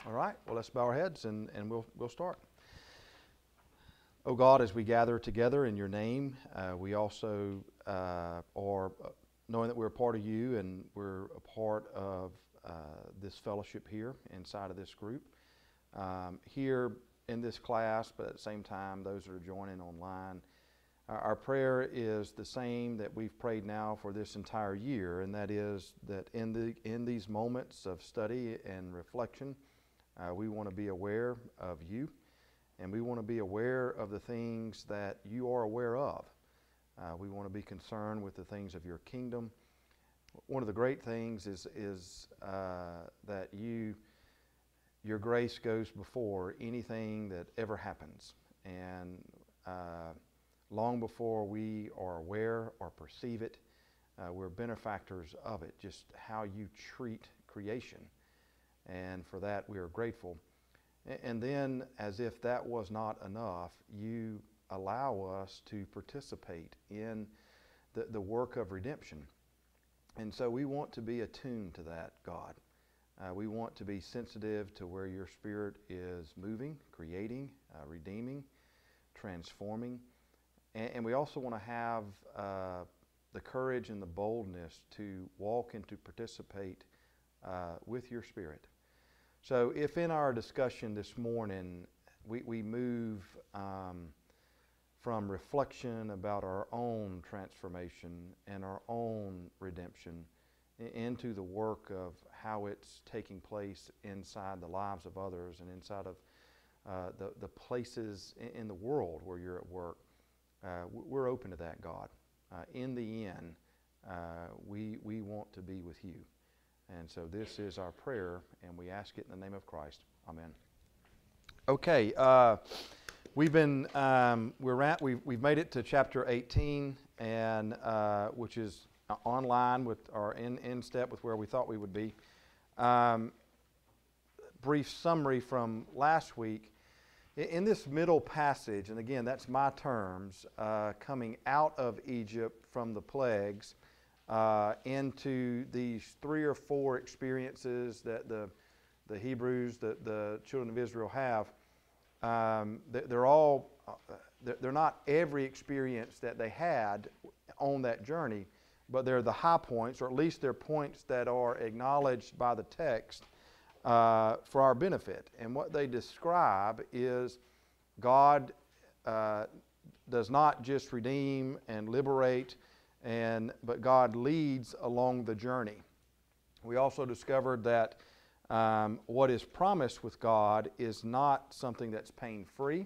All right, well, let's bow our heads and we'll start. Oh God, as we gather together in your name, we also are knowing that we're a part of you and we're a part of this fellowship here inside of this group. Here in this class, but at the same time, those that are joining online, our prayer is the same that we've prayed now for this entire year, and that is that in these moments of study and reflection, we want to be aware of you, and we want to be aware of the things that you are aware of. We want to be concerned with the things of your kingdom. One of the great things is that your grace goes before anything that ever happens, and long before we are aware or perceive it, we're benefactors of it, just how you treat creation. And for that we are grateful. And then, as if that was not enough, you allow us to participate in the work of redemption. And so we want to be attuned to that, God. We want to be sensitive to where your Spirit is moving, creating, redeeming, transforming. And we also want to have the courage and the boldness to walk and to participate with your Spirit. So if in our discussion this morning we move from reflection about our own transformation and our own redemption into the work of how it's taking place inside the lives of others and inside of the places in the world where you're at work, we're open to that, God. In the end, we want to be with you. And so this is our prayer, and we ask it in the name of Christ. Amen. Okay, we've made it to chapter 18, and which is online with or in step with where we thought we would be. Brief summary from last week. In this middle passage, and again, that's my terms, coming out of Egypt from the plagues into these 3 or 4 experiences that the Hebrews, the children of Israel have. They're not every experience that they had on that journey, but they're the high points, or at least they're points that are acknowledged by the text for our benefit. And what they describe is God does not just redeem and liberate, but God leads along the journey. We also discovered that what is promised with God is not something that's pain-free.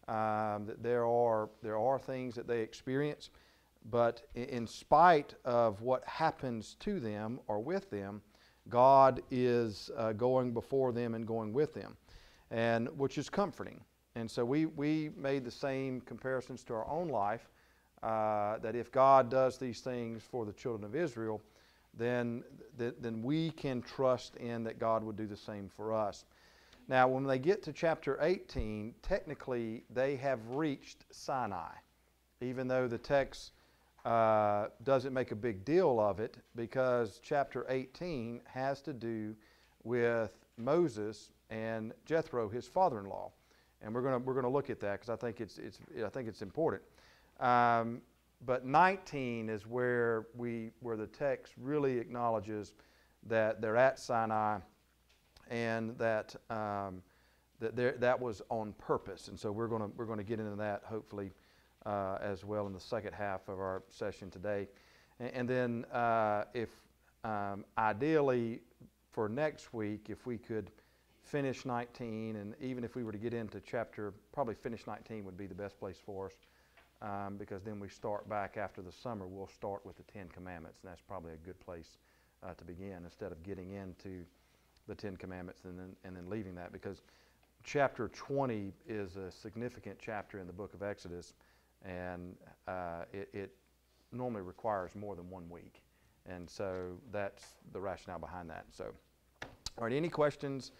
That there are things that they experience, but in spite of what happens to them or with them, God is going before them and going with them, and which is comforting. And so we made the same comparisons to our own life, that if God does these things for the children of Israel, then we can trust in that God would do the same for us. Now, when they get to chapter 18, technically they have reached Sinai, even though the text doesn't make a big deal of it, because chapter 18 has to do with Moses and Jethro, his father-in-law, and we're going to look at that because I think it's important. But 19 is where the text really acknowledges that they're at Sinai, and that that was on purpose. And so we're going to get into that hopefully as well in the second half of our session today. And then if ideally for next week, if we could finish 19, and even if we were to get into probably finish 19 would be the best place for us, because then we start back after the summer. We'll start with the 10 Commandments, and that's probably a good place to begin instead of getting into the 10 Commandments and then leaving that, because chapter 20 is a significant chapter in the book of Exodus, and it normally requires more than 1 week. And so that's the rationale behind that. So, all right, any questions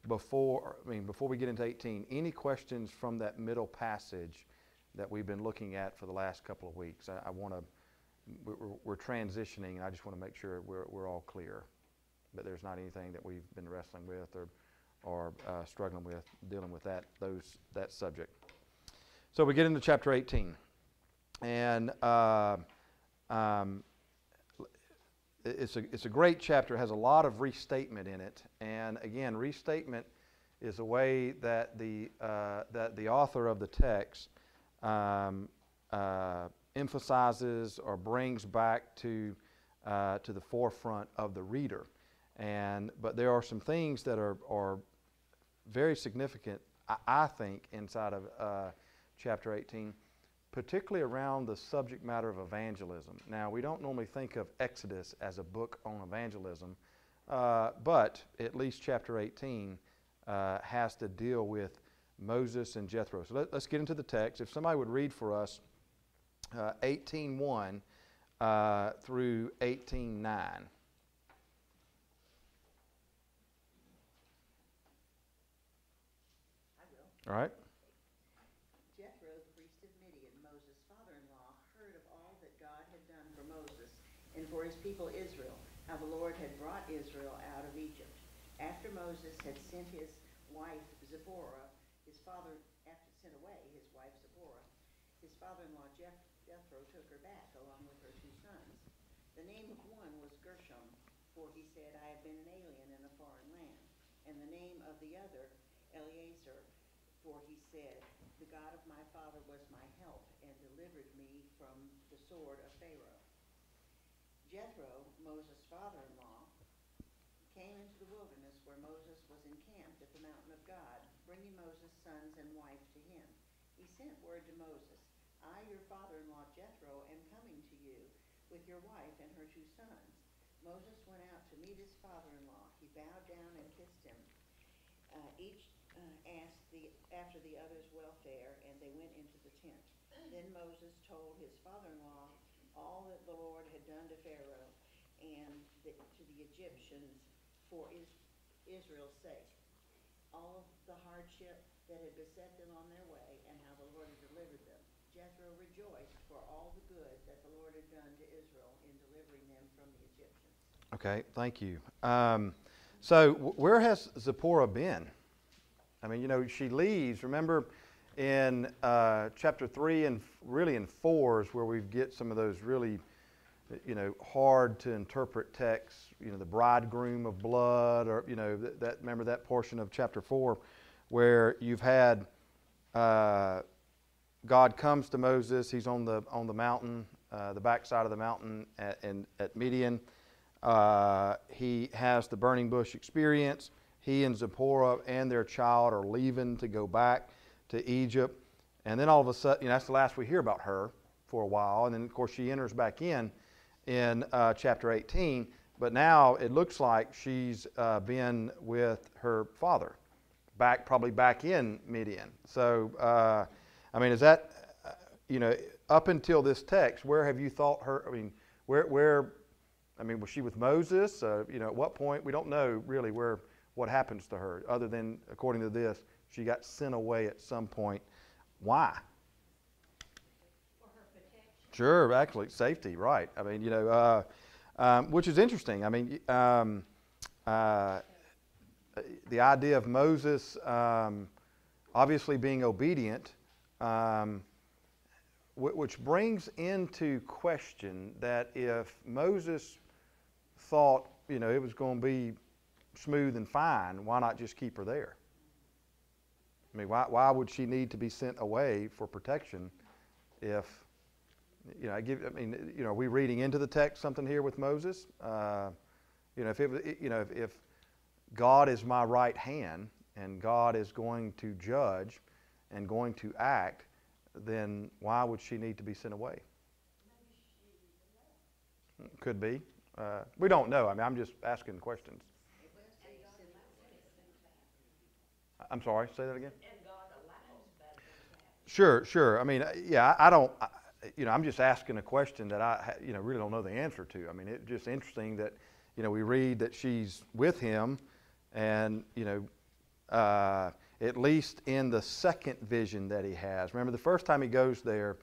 before we get into 18? Any questions from that middle passage that we've been looking at for the last couple of weeks? We're transitioning, and I just want to make sure we're all clear that there's not anything that we've been wrestling with are struggling with, dealing with that subject. So we get into chapter 18. And it's a great chapter. It has a lot of restatement in it. And again, restatement is a way that the author of the text emphasizes or brings back to the forefront of the reader. But there are some things that are very significant, I think, inside of chapter 18, particularly around the subject matter of evangelism. Now, we don't normally think of Exodus as a book on evangelism, but at least chapter 18 has to deal with Moses and Jethro. So let's get into the text. If somebody would read for us 18:1 through 18:9. All right. Jethro, the priest of Midian, Moses' father-in-law, heard of all that God had done for Moses and for his people Israel, how the Lord had brought Israel out of Egypt. After Moses had sent his wife Zipporah, sent away his wife Zipporah, his father-in-law Jethro took her back along with her 2 sons. The name of one was Gershom, for he said, I have been an alien in a foreign land. And the name of the other, Eleazar, for he said, the God of my father was my help and delivered me from the sword of Pharaoh. Jethro, Moses' father-in-law, came into the wilderness where Moses was encamped at the mountain of God, bringing Moses' sons and wife to him. He sent word to Moses, I, your father-in-law Jethro, am coming to you with your wife and her 2 sons. Moses went out to meet his father-in-law. He bowed down and kissed him. Each asked after the other's welfare, and they went into the tent. Then Moses told his father-in-law all that the Lord had done to Pharaoh and to the Egyptians for Israel's sake, all of the hardship that had beset them on their way, and how the Lord had delivered them. Jethro rejoiced for all the good that the Lord had done to Israel in delivering them from the Egyptians. Okay, thank you. So where has Zipporah been? I mean, she leaves. Remember in chapter 3 and really in 4 is where we get some of those really, hard to interpret texts. The bridegroom of blood, or remember that portion of chapter 4, where you've had God comes to Moses. He's on the mountain, the backside of the mountain at Midian. He has the burning bush experience. He and Zipporah and their child are leaving to go back to Egypt. And then all of a sudden, that's the last we hear about her for a while. And then, of course, she enters back in chapter 18. But now it looks like she's been with her father, probably back in Midian. So, is that, up until this text, where have you thought her, was she with Moses? At what point? We don't know really what happens to her, other than, according to this, she got sent away at some point. Why? For her protection. Sure, actually, safety, right. Which is interesting. The idea of Moses obviously being obedient, which brings into question that if Moses thought, it was going to be smooth and fine, why not just keep her there? Why would she need to be sent away for protection if, are we reading into the text something here with Moses? If God is my right hand and God is going to judge and going to act, then why would she need to be sent away? Could be. We don't know. I'm just asking questions. I'm sorry, say that again? And God allows that. Sure. I'm just asking a question that I really don't know the answer to. It's just interesting that, we read that she's with him, and, at least in the second vision that he has. Remember, the first time he goes there,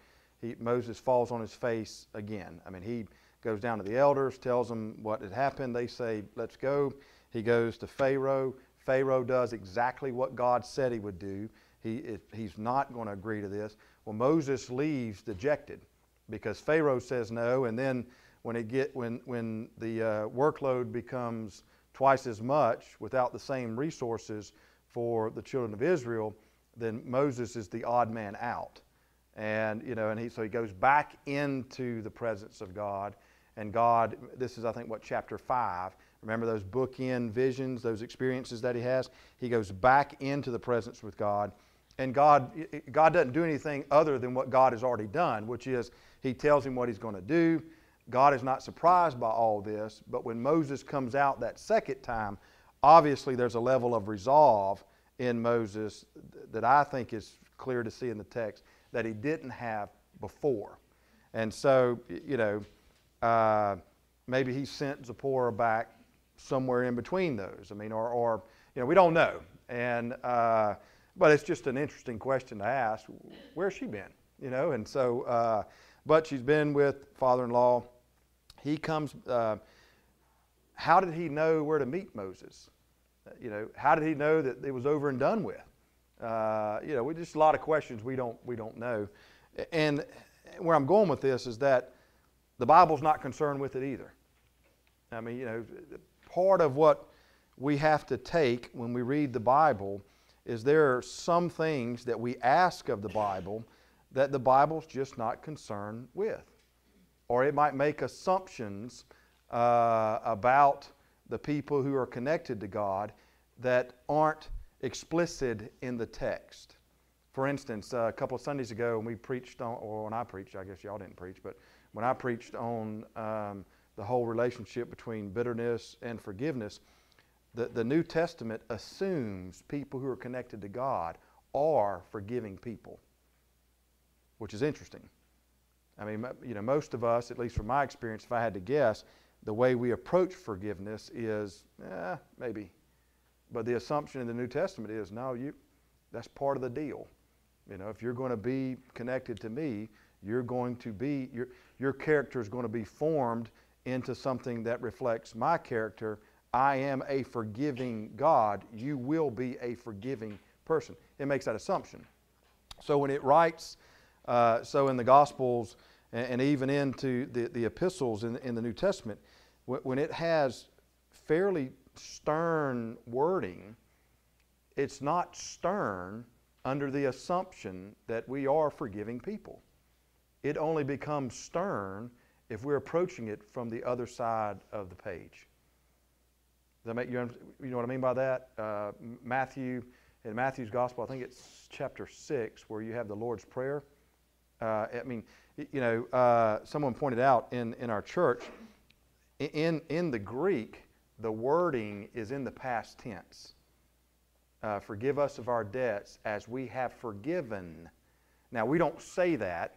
Moses falls on his face again. He goes down to the elders, tells them what had happened. They say, let's go. He goes to Pharaoh. Pharaoh does exactly what God said he would do. He's not going to agree to this. Well, Moses leaves dejected because Pharaoh says no, and then when the workload becomes twice as much without the same resources for the children of Israel, then Moses is the odd man out. And so he goes back into the presence of God, and God, this is I think chapter 5. Remember those bookend visions, those experiences that he has? He goes back into the presence with God, and God doesn't do anything other than what God has already done, which is he tells him what he's going to do. God is not surprised by all this, but when Moses comes out that second time, obviously there's a level of resolve in Moses that I think is clear to see in the text that he didn't have before. And so, maybe he sent Zipporah back somewhere in between those. I mean, or we don't know. And but it's just an interesting question to ask. Where's she been? And so, but she's been with father-in-law. He comes. How did he know where to meet Moses? How did he know that it was over and done with? We just a lot of questions we don't know. And where I'm going with this is that the Bible's not concerned with it either. I mean, part of what we have to take when we read the Bible is there are some things that we ask of the Bible that the Bible's just not concerned with. Or it might make assumptions about the people who are connected to God that aren't explicit in the text. For instance, a couple of Sundays ago when we preached on, or when I preached, I guess y'all didn't preach, but when I preached on the whole relationship between bitterness and forgiveness, the New Testament assumes people who are connected to God are forgiving people, which is interesting. I mean, most of us, at least from my experience, if I had to guess, the way we approach forgiveness is, maybe. But the assumption in the New Testament is, no, that's part of the deal. If you're going to be connected to me, you're going to be, your character is going to be formed into something that reflects my character. I am a forgiving God. You will be a forgiving person. It makes that assumption. So when it writes, so in the Gospels and even into the epistles in the New Testament, when it has fairly stern wording, it's not stern under the assumption that we are forgiving people. It only becomes stern if we're approaching it from the other side of the page. Does that make you know what I mean by that? In Matthew's Gospel, I think it's chapter 6, where you have the Lord's Prayer. Someone pointed out in our church, in the Greek, the wording is in the past tense. Forgive us of our debts as we have forgiven. Now, we don't say that.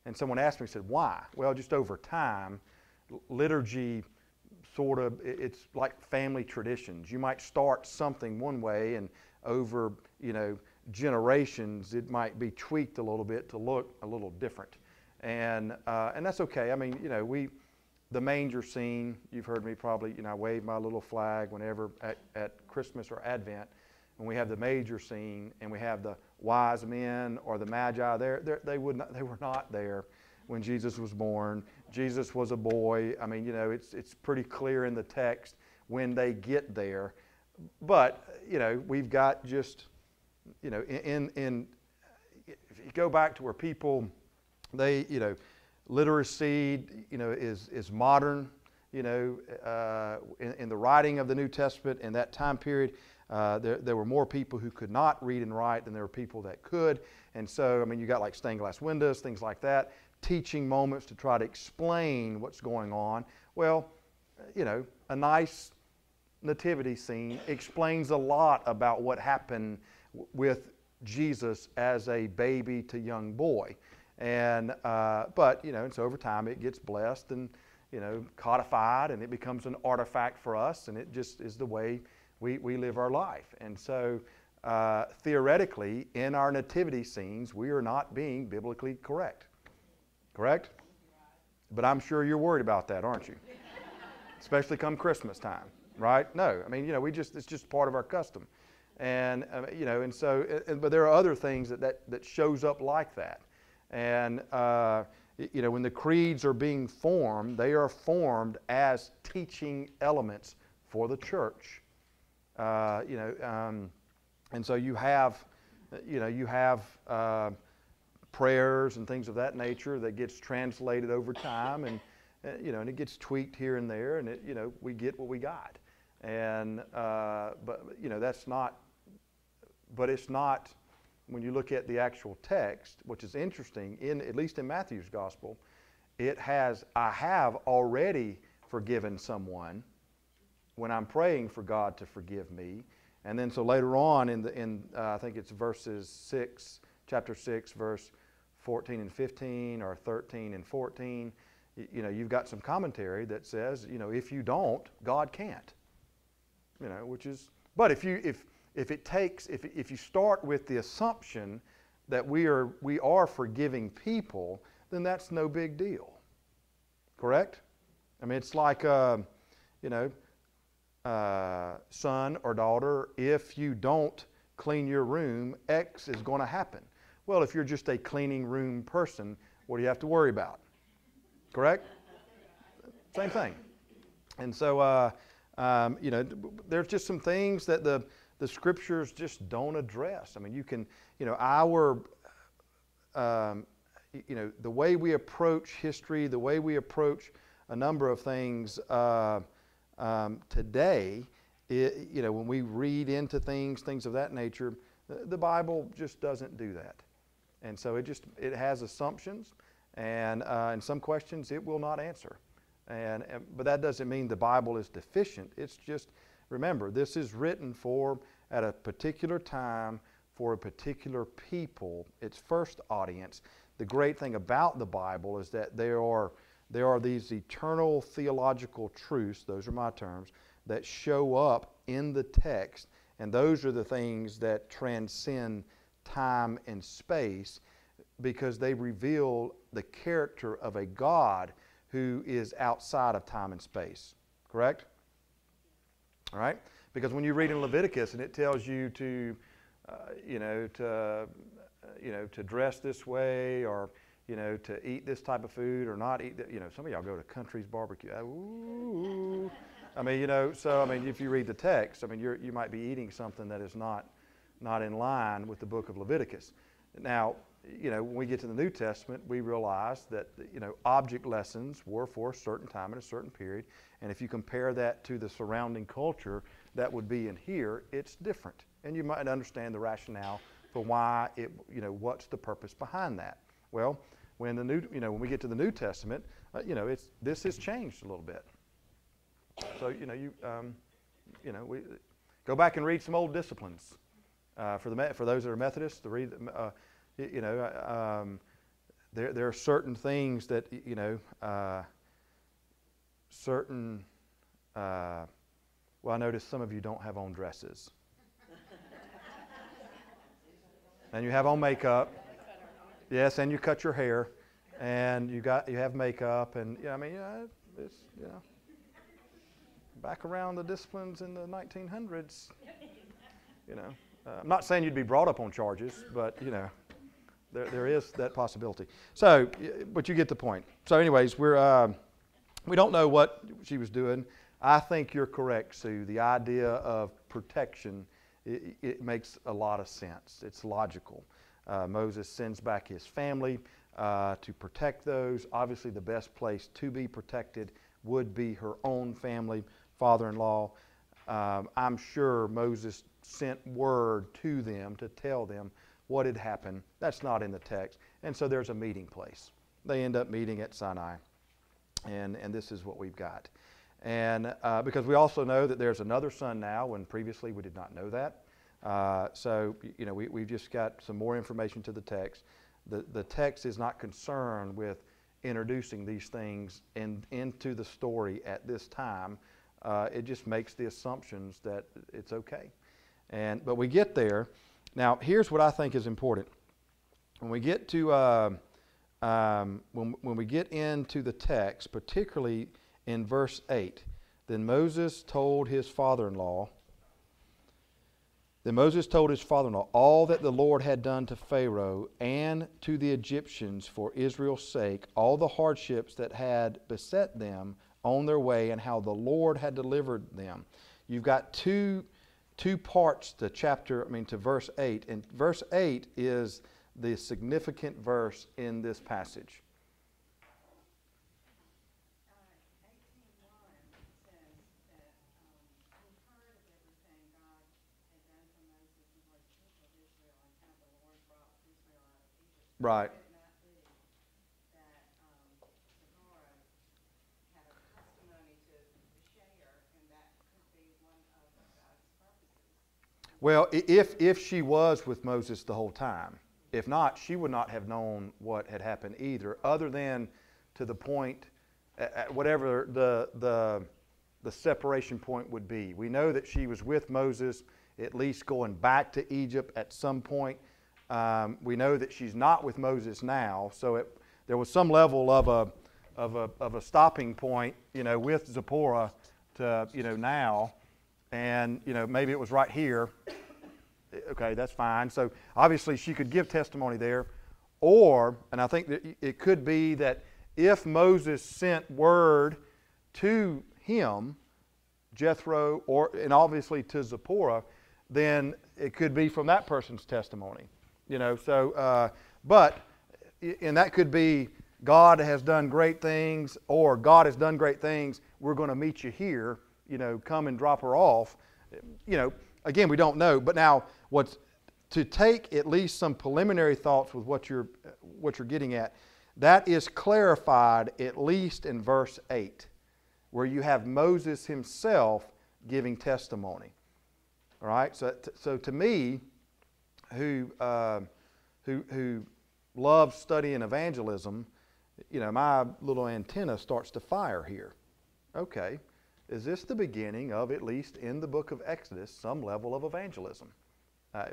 And someone asked me, said, why? Well, just over time, liturgy sort of, it's like family traditions. You might start something one way, and over, generations, it might be tweaked a little bit to look a little different. And that's okay. I mean, the manger scene, you've heard me probably, I wave my little flag whenever at Christmas or Advent, when we have the manger scene and we have the wise men or the magi there, they were not there when Jesus was born. Jesus was a boy. I mean, it's pretty clear in the text when they get there. But, we've got just, if you go back to where people, they, literacy, is modern, in the writing of the New Testament in that time period. There were more people who could not read and write than there were people that could. And so, you got like stained glass windows, things like that, teaching moments to try to explain what's going on. Well, a nice nativity scene explains a lot about what happened with Jesus as a baby to young boy. And, but, and so over time it gets blessed and, codified, and it becomes an artifact for us, and it just is the way we live our life. And so theoretically, in our nativity scenes, we are not being biblically correct. Correct? But I'm sure you're worried about that, aren't you? Especially come Christmas time. right? No, I mean, it's just part of our custom. And, but there are other things that shows up like that. And, when the creeds are being formed, they are formed as teaching elements for the church. And so you have prayers and things of that nature that gets translated over time, and and it gets tweaked here and there, and we get what we got. And that's not. But it's not. When you look at the actual text, which is interesting, at least in Matthew's gospel, it has, I have already forgiven someone when I'm praying for God to forgive me. And then so later on I think it's chapter 6, verse 14 and 15, or 13 and 14, you've got some commentary that says, if you don't, God can't. But if you start with the assumption that we are forgiving people, then that's no big deal. Correct? I mean, it's like, son or daughter, if you don't clean your room, X is going to happen. Well, if you're just a cleaning room person, what do you have to worry about? Correct? Same thing. And so, there's just some things that the Scriptures just don't address. I mean, you can, the way we approach history, the way we approach a number of things today, when we read into things of that nature, the Bible just doesn't do that. And so it has assumptions, and some questions it will not answer. But that doesn't mean the Bible is deficient. It's just, remember, this is written at a particular time for a particular people, its first audience. The great thing about the Bible is that there are these eternal theological truths, those are my terms, that show up in the text, and those are the things that transcend time and space, because they reveal the character of a God who is outside of time and space. Correct? All right? Because when you read in Leviticus and it tells you to dress this way, or to eat this type of food or not eat that, some of y'all go to Country's Barbecue. Ooh. I mean, if you read the text, you might be eating something that is not in line with the book of Leviticus. Now, when we get to the New Testament, we realize that, object lessons were for a certain time and a certain period. And if you compare that to the surrounding culture that would be in here, it's different. And you might understand the rationale for why what's the purpose behind that. Well, when we get to the New Testament, this has changed a little bit. So, we go back and read some old disciplines. For those that are Methodists, to read, there are certain things that, well, I notice some of you don't have on dresses. And you have on makeup. Yes, and you cut your hair, and you have makeup, and it's back around the disciplines in the 1900s. I'm not saying you'd be brought up on charges, but there is that possibility. So, but you get the point. So, anyways, we don't know what she was doing. I think you're correct, Sue. The idea of protection, it makes a lot of sense. It's logical. Moses sends back his family to protect those. Obviously, the best place to be protected would be her own family, father-in-law. I'm sure Moses sent word to them to tell them what had happened. That's not in the text. And so there's a meeting place. They end up meeting at Sinai. And this is what we've got. And because we also know that there's another son now, when previously we did not know that. So, we've just got some more information to the text. The text is not concerned with introducing these things into the story at this time. It just makes the assumptions that it's okay. But we get there. Now, here's what I think is important. When we get to when we get into the text, particularly in verse 8, Then Moses told his father-in-law all that the Lord had done to Pharaoh and to the Egyptians for Israel's sake, all the hardships that had beset them on their way, and how the Lord had delivered them. You've got two parts to to verse 8. And verse 8 is the significant verse in this passage. 18:1 says that we heard of everything God had done for Moses and for his people of Israel, and how the Lord brought Israel out of Egypt. Right. Could it not be that Zipporah had a testimony to share, and that could be one of God's purposes? Well, if she was with Moses the whole time. If not, she would not have known what had happened either, other than to the point, whatever the separation point would be. We know that she was with Moses, at least going back to Egypt at some point. We know that she's not with Moses now, so there was some level of a stopping point, with Zipporah to now, and maybe it was right here. Okay, that's fine. So obviously she could give testimony there, and I think that it could be that if Moses sent word to him, Jethro, and obviously to Zipporah, then it could be from that person's testimony. And that could be God has done great things, or God has done great things, we're going to meet you here, come and drop her off. Again, we don't know, but now to take at least some preliminary thoughts with what you're getting at, that is clarified at least in verse 8, where you have Moses himself giving testimony. All right, so to me, who loves studying evangelism, my little antenna starts to fire here. Okay. Is this the beginning of, at least in the book of Exodus, some level of evangelism?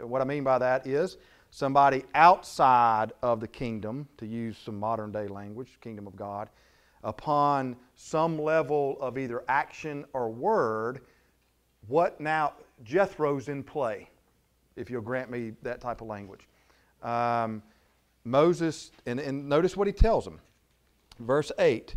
What I mean by that is somebody outside of the kingdom, to use some modern day language, kingdom of God, upon some level of either action or word, what now? Jethro's in play, if you'll grant me that type of language. Moses, and notice what he tells them. Verse 8,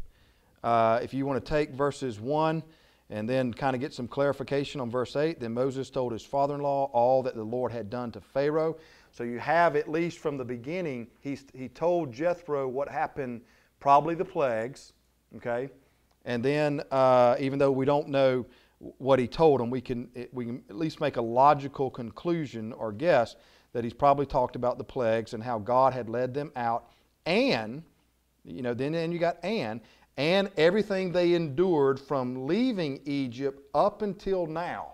if you want to take verses 1 and then kind of get some clarification on verse 8, then Moses told his father-in-law all that the Lord had done to Pharaoh. So you have, at least from the beginning, he told Jethro what happened, probably the plagues, okay? And then, even though we don't know what he told them, we can at least make a logical conclusion or guess that he's probably talked about the plagues and how God had led them out, and, then you got and everything they endured from leaving Egypt up until now.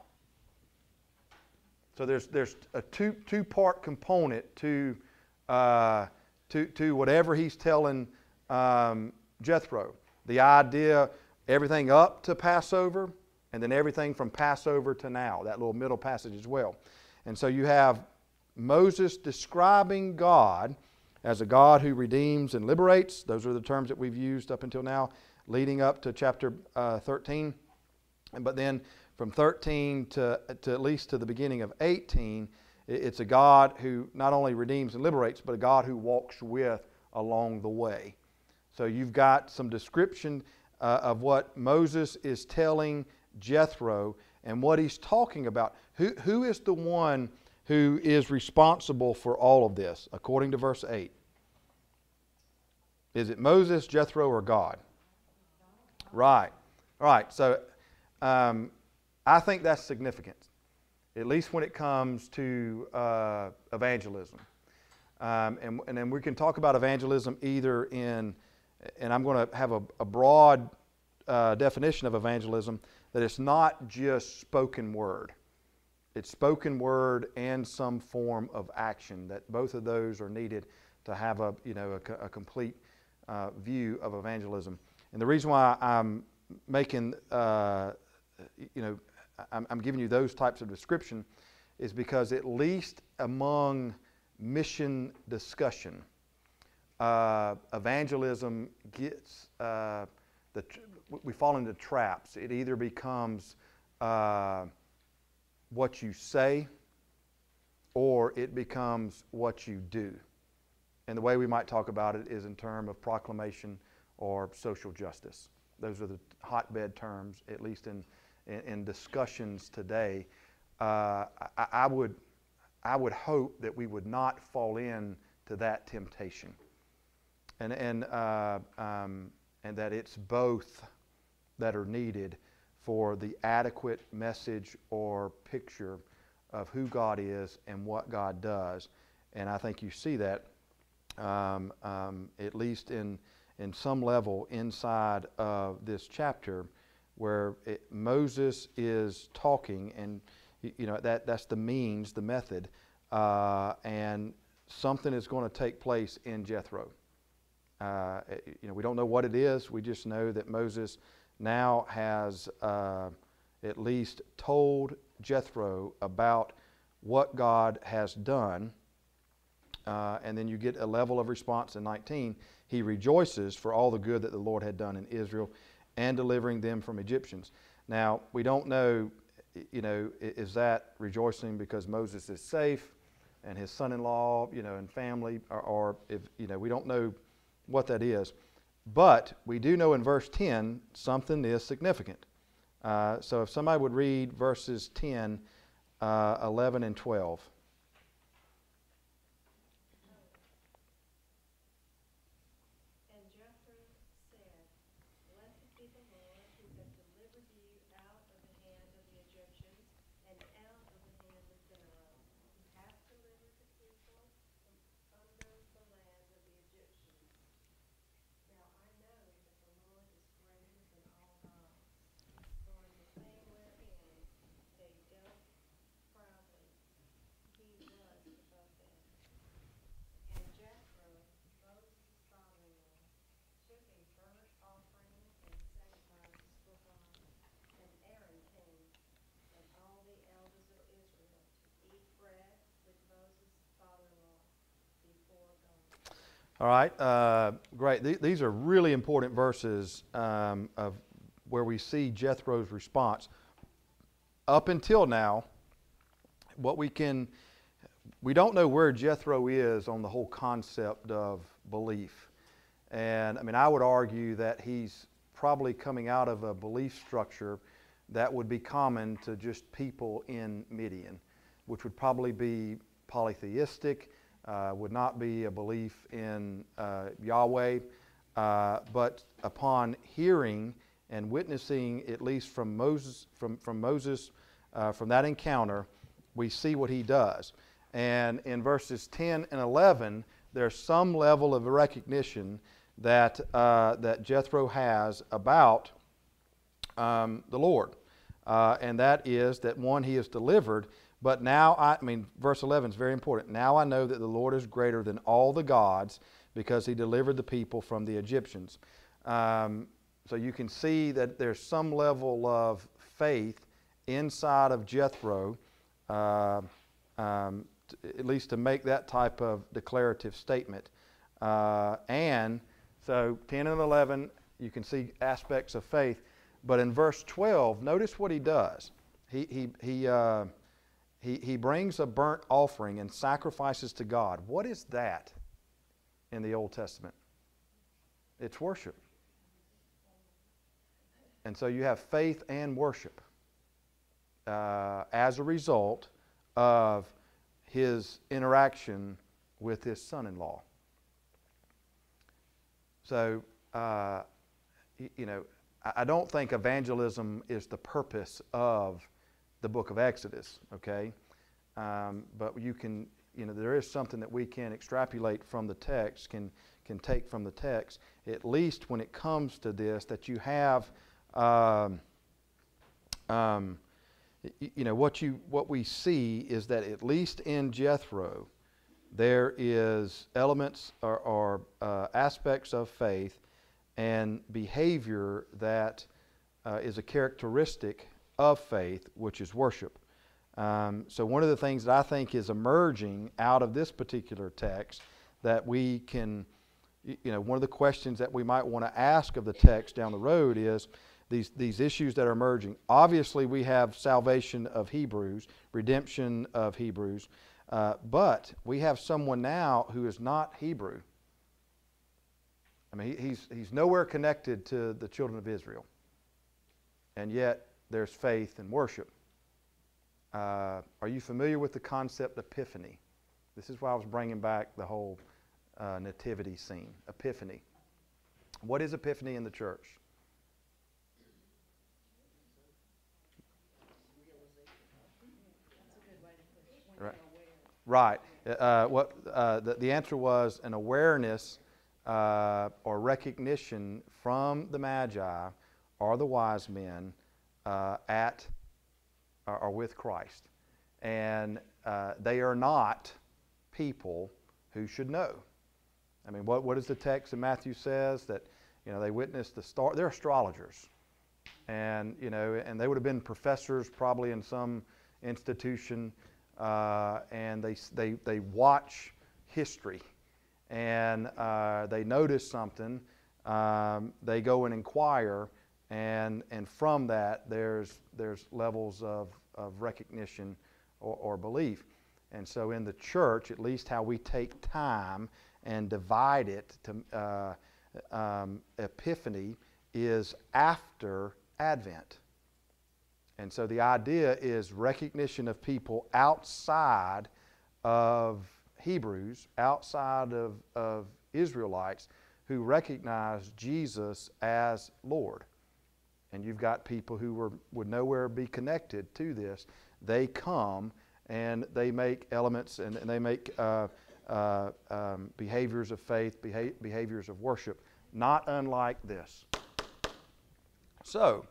So there's a two-part component to whatever he's telling Jethro. The idea, everything up to Passover, and then everything from Passover to now, that little middle passage as well. And so you have Moses describing God as a God who redeems and liberates. Those are the terms that we've used up until now, leading up to chapter 13. But then from 13 to at least to the beginning of 18, it's a God who not only redeems and liberates, but a God who walks with along the way. So you've got some description of what Moses is telling Jethro and what he's talking about. Who is the one who is responsible for all of this, according to verse 8? Is it Moses, Jethro, or God? Right. All right. So I think that's significant, at least when it comes to evangelism. And then we can talk about evangelism either in, and I'm going to have a broad definition of evangelism, that it's not just spoken word. It's spoken word and some form of action, that both of those are needed to have a complete view of evangelism. And the reason why I'm making, I'm giving you those types of description is because at least among mission discussion, evangelism gets, we fall into traps. It either becomes what you say, or it becomes what you do. And the way we might talk about it is in terms of proclamation or social justice. Those are the hotbed terms, at least in discussions today. I would hope that we would not fall into that temptation, and that it's both that are needed for the adequate message or picture of who God is and what God does. And I think you see that at least in some level inside of this chapter, where Moses is talking, and that's the means, the method, and something is going to take place in Jethro. We don't know what it is. We just know that Moses now has at least told Jethro about what God has done. And then you get a level of response in 19. He rejoices for all the good that the Lord had done in Israel and delivering them from Egyptians. Now, we don't know, is that rejoicing because Moses is safe and his son-in-law, and family, or if, we don't know what that is. But we do know in verse 10 something is significant. So if somebody would read verses 10, 11, and 12. And Jethro said, "Blessed be the Lord who has delivered you out of the hand of the Egyptians and out of the hand of Pharaoh, who hath delivered the people from under the land of the Egyptians. Now I know that the Lord is greater than all gods, for in the thing wherein they dealt proudly, he was above them." And Jethro, Moses' father-in-law, took a burnt offering and sacrifices for God. And Aaron came, and all the elders of Israel, to eat bread with Moses' father-in-law before God. All right, great. These are really important verses of where we see Jethro's response. Up until now, we don't know where Jethro is on the whole concept of belief. And I would argue that he's probably coming out of a belief structure that would be common to just people in Midian, which would probably be polytheistic, would not be a belief in Yahweh. But upon hearing and witnessing, at least from Moses, from that encounter, we see what he does. And in verses 10 and 11, there's some level of recognition that Jethro has about the Lord. And that is that, one, he is delivered. But now, verse 11 is very important. Now I know that the Lord is greater than all the gods, because he delivered the people from the Egyptians. So you can see that there's some level of faith inside of Jethro, at least to make that type of declarative statement. And so 10 and 11, you can see aspects of faith. But in verse 12, notice what he does. He brings a burnt offering and sacrifices to God. What is that in the Old Testament? It's worship. And so you have faith and worship as a result of his interaction with his son-in-law. So, I don't think evangelism is the purpose of the book of Exodus, okay? But you can, there is something that we can extrapolate from the text, can take from the text, at least when it comes to this, that you have, what we see is that at least in Jethro, there is elements or aspects of faith and behavior that is a characteristic of faith, which is worship. So one of the things that I think is emerging out of this particular text that we can one of the questions that we might want to ask of the text down the road is these issues that are emerging. Obviously, we have salvation of Hebrews, redemption of Hebrews, but we have someone now who is not Hebrew. I mean, he's nowhere connected to the children of Israel, and yet there's faith and worship. Are you familiar with the concept epiphany? This is why I was bringing back the whole nativity scene. Epiphany. What is epiphany in the church? Right. The answer was an awareness or recognition from the Magi or the wise men at or with Christ. And they are not people who should know. I mean, what does the text in Matthew says? That, they witnessed the star. They're astrologers. And, and they would have been professors probably in some institution. And they watch history, and they notice something. They go and inquire, and from that there's levels of recognition or belief. And so in the church, at least how we take time and divide it to Epiphany is after Advent. And so the idea is recognition of people outside of Hebrews, outside of Israelites, who recognize Jesus as Lord. And you've got people who would nowhere be connected to this. They come and they make elements and they make behaviors of faith, behaviors of worship, not unlike this. So,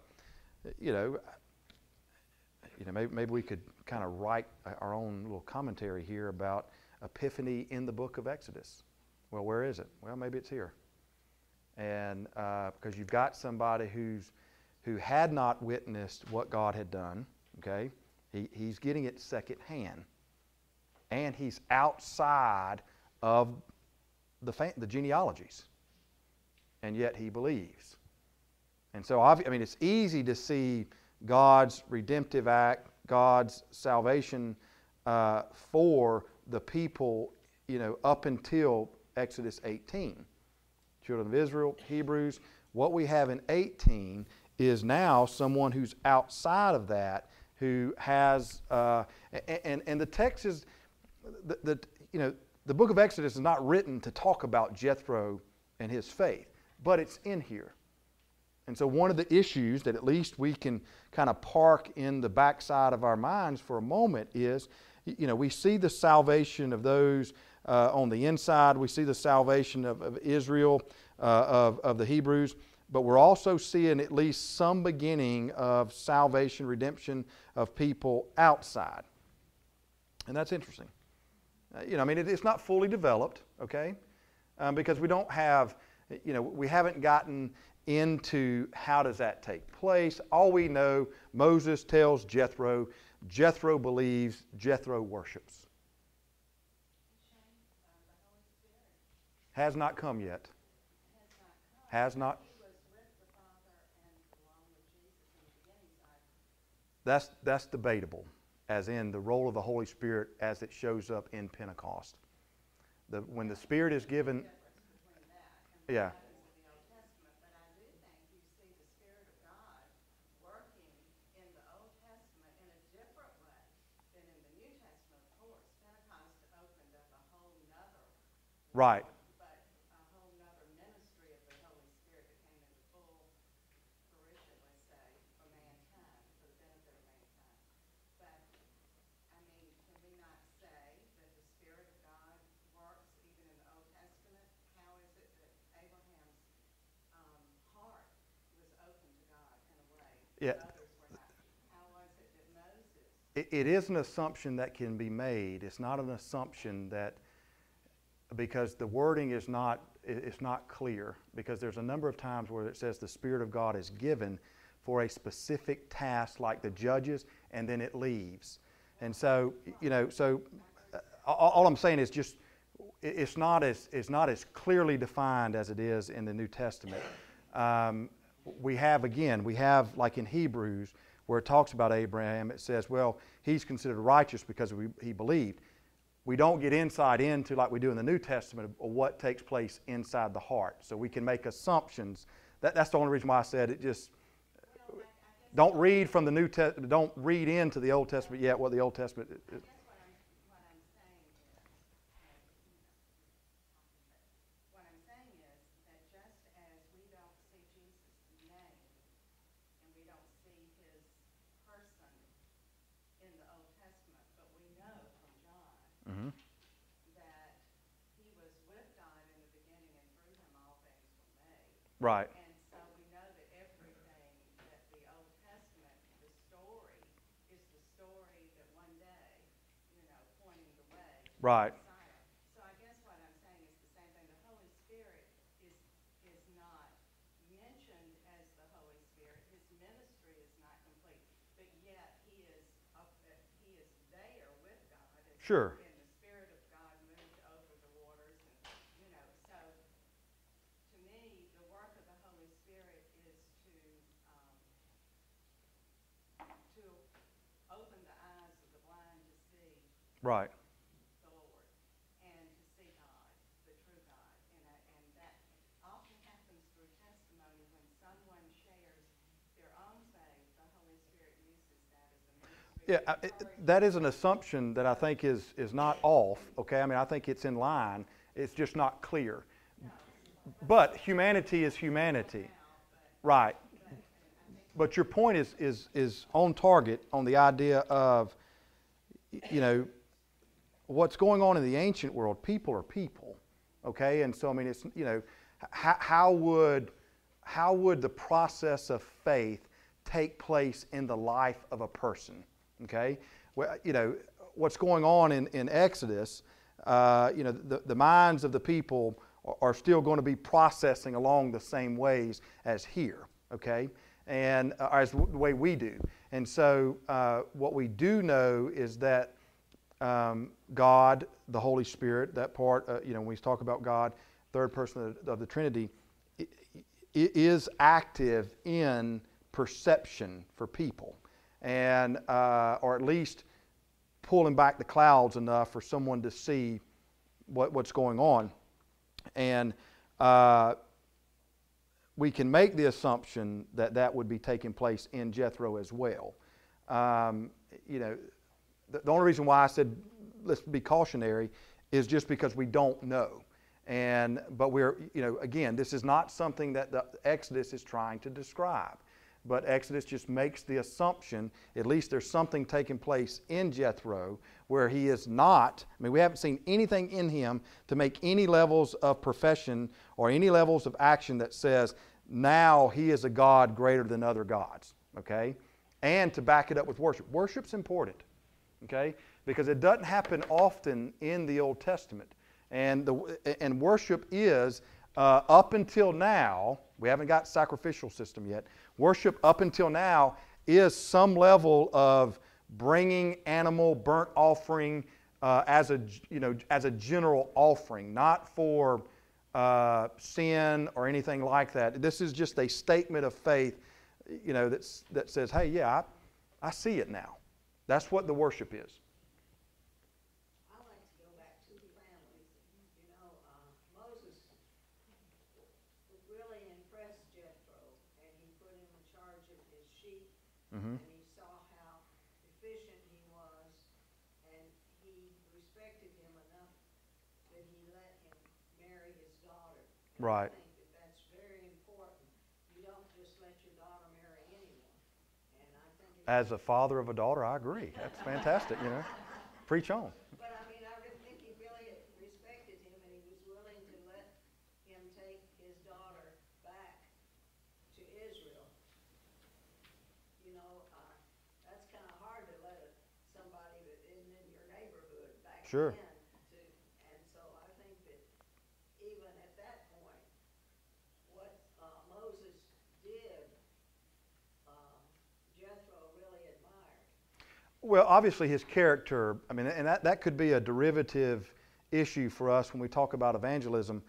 maybe we could kind of write our own little commentary here about Epiphany in the book of Exodus. Well, where is it? Well, maybe it's here. And because you've got somebody who had not witnessed what God had done, okay? He's getting it secondhand. And he's outside of the genealogies. And yet he believes. And so, it's easy to see God's redemptive act, God's salvation for the people, up until Exodus 18. Children of Israel, Hebrews. What we have in 18 is now someone who's outside of that, who has, and the text is, the book of Exodus is not written to talk about Jethro and his faith, but it's in here. And so one of the issues that at least we can kind of park in the backside of our minds for a moment is, we see the salvation of those on the inside. We see the salvation of Israel, of the Hebrews. But we're also seeing at least some beginning of salvation, redemption of people outside. And that's interesting. It's not fully developed, okay? Because we don't have, we haven't gotten into how does that take place. All we know, Moses tells Jethro, Jethro believes, Jethro worships. Has not come yet. Has not. That's debatable, as in the role of the Holy Spirit as it shows up in Pentecost. When the Spirit is given, yeah. Right. But a whole nother ministry of the Holy Spirit that came into full fruition, let's say, for mankind, for the benefit of mankind. But, can we not say that the Spirit of God works even in the Old Testament? How is it that Abraham's heart was open to God in a way that others were not? How was it that Moses? It is an assumption that can be made. It's not an assumption that, because the wording is not clear, because there's a number of times where it says the Spirit of God is given for a specific task like the judges, and then it leaves. And so, all I'm saying is just it's not as clearly defined as it is in the New Testament. We have like in Hebrews, where it talks about Abraham, it says, well, he's considered righteous because he believed. We don't get insight into, like we do in the New Testament, of what takes place inside the heart. So we can make assumptions. That's the only reason why I said it. Just don't read from the New Testament. Don't read into the Old Testament yet what the Old Testament is. What I'm saying is, that just as we don't see Jesus' name and we don't see his person in the Old Testament, but we know from John Mm-hmm. that he was with God in the beginning, and through him all things were made. Right. And so we know that everything that the Old Testament, the story, is the story that one day, pointing the way to Right. Messiah. So I guess what I'm saying is the same thing. The Holy Spirit is not mentioned as the Holy Spirit. His ministry is not complete, but yet he is there with God. Sure. And the Spirit of God moved over the waters, and so to me, the work of the Holy Spirit is to open the eyes of the blind to see Right. the Lord and to see God, the true God. And that often happens through testimony when someone shares their own faith. The Holy Spirit uses that as a ministry. Yeah, that is an assumption that I think is not off. Okay, I mean I think it's in line. It's just not clear. But humanity is humanity, right? But your point is on target on the idea of, what's going on in the ancient world. People are people, okay? And so I mean, it's how would the process of faith take place in the life of a person? Okay, well, what's going on in Exodus. The minds of the people are still going to be processing along the same ways as here. Okay, and as the way we do. And so what we do know is that God, the Holy Spirit, that part, when we talk about God, third person of the Trinity, is active in perception for people, and or at least pulling back the clouds enough for someone to see what's going on. And we can make the assumption that would be taking place in Jethro as well. The only reason why I said let's be cautionary is just because we don't know. But we're, again, this is not something that the Exodus is trying to describe. But Exodus just makes the assumption, at least there's something taking place in Jethro where he is not, we haven't seen anything in him to make any levels of profession or any levels of action that says now he is a God greater than other gods, okay? And to back it up with worship. Worship's important, okay? Because it doesn't happen often in the Old Testament. And worship is, up until now, we haven't got sacrificial system yet, worship up until now is some level of bringing animal burnt offering as a general offering, not for sin or anything like that. This is just a statement of faith, that says, hey, yeah, I see it now. That's what the worship is. I like to go back to the families. Moses really impressed Jethro, and he put him in charge of his sheep, Mm-hmm. and he saw how efficient he was, and he respected him enough that he let him marry his daughter. And Right. I think that's very important. You don't just let your daughter marry anyone. And I think As a father of a daughter, I agree. That's fantastic, Preach on. But I really think he really respected him, and he was willing to let him take his daughter back to Israel. That's kind of hard to let somebody that isn't in your neighborhood back Sure. in. And so I think that even at that point, what Moses did, Jethro really admired. Well, obviously his character, and that could be a derivative issue for us when we talk about evangelism.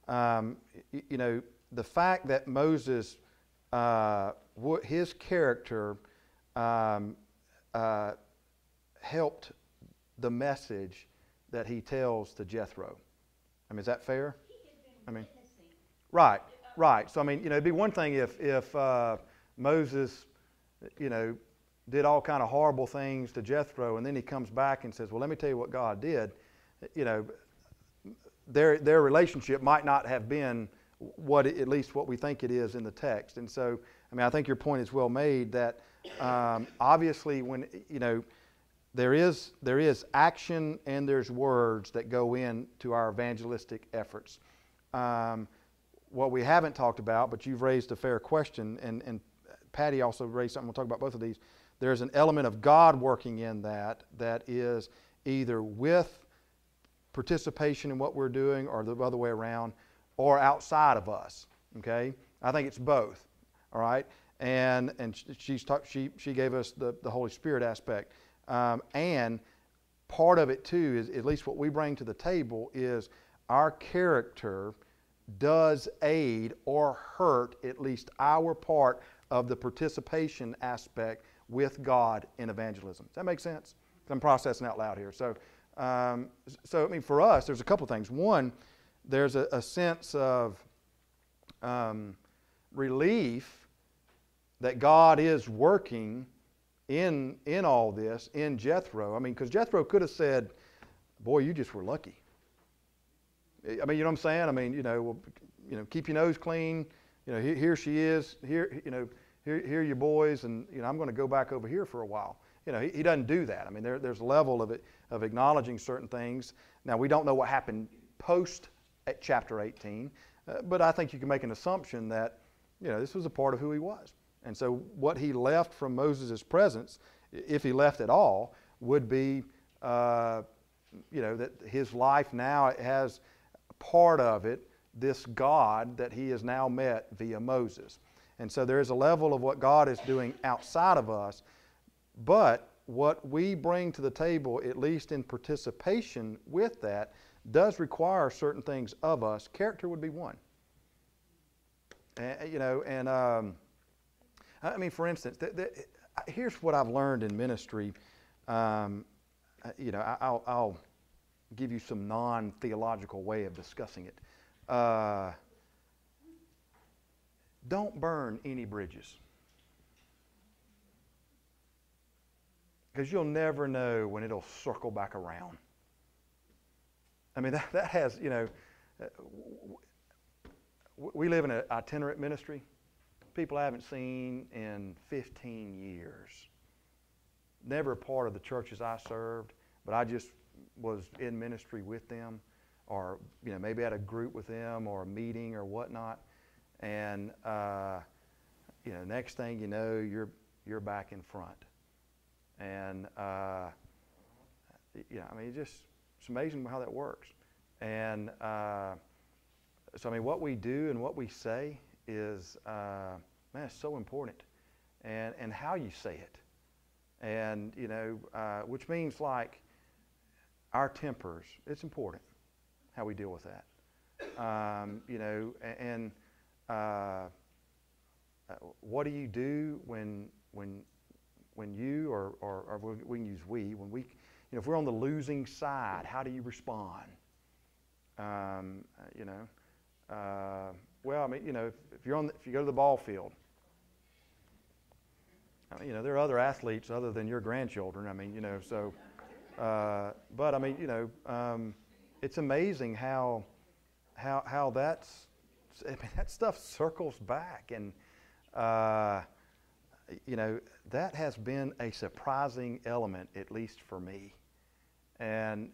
The fact that Moses, his character helped the message that he tells to Jethro. I mean, is that fair? I mean, right. So I mean, it'd be one thing if Moses, did all kind of horrible things to Jethro, and then he comes back and says, "Well, let me tell you what God did." Their relationship might not have been at least what we think it is in the text. And so, I mean, I think your point is well made that obviously when there is action and there's words that go into our evangelistic efforts. What we haven't talked about, but you've raised a fair question, and Patty also raised something. We'll talk about both of these. There's an element of God working in that is either with participation in what we're doing or the other way around, or outside of us. Okay, I think it's both. All right, and she gave us the Holy Spirit aspect, and part of it too is at least what we bring to the table is our character does aid or hurt at least our part of the participation aspect with God in evangelism. Does that make sense? I'm processing out loud here. So I mean, for us, there's a couple things. One, there's a sense of relief that God is working in all this, in Jethro. I mean, because Jethro could have said, "Boy, you just were lucky." I mean, you know what I'm saying? I mean, keep your nose clean. Here she is. Here are your boys, and I'm going to go back over here for a while. He doesn't do that. I mean, there's a level of acknowledging certain things. Now, we don't know what happened post at chapter 18, but I think you can make an assumption that this was a part of who he was. And so what he left from Moses' presence, if he left at all, would be that his life now has part of it, this God that he has now met via Moses. And so there is a level of what God is doing outside of us, but what we bring to the table, at least in participation with that, does require certain things of us. Character would be one. I mean, for instance, here's what I've learned in ministry. I'll give you some non-theological way of discussing it. Don't burn any bridges. Because you'll never know when it'll circle back around. I mean, that has, we live in an itinerant ministry. People I haven't seen in 15 years. Never a part of the churches I served, but I just was in ministry with them, or maybe at a group with them, or a meeting or whatnot. And next thing you know, you're back in front. And I mean, it's amazing how that works. And so I mean, what we do and what we say is, man, it's so important. And how you say it. And, which means like our tempers, it's important how we deal with that. What do you do when you, or we can use we, when we, if we're on the losing side, how do you respond? Well, I mean, if you go to the ball field, I mean, there are other athletes other than your grandchildren. I mean, so, but I mean, it's amazing how that's, I mean, that stuff circles back, and that has been a surprising element, at least for me. And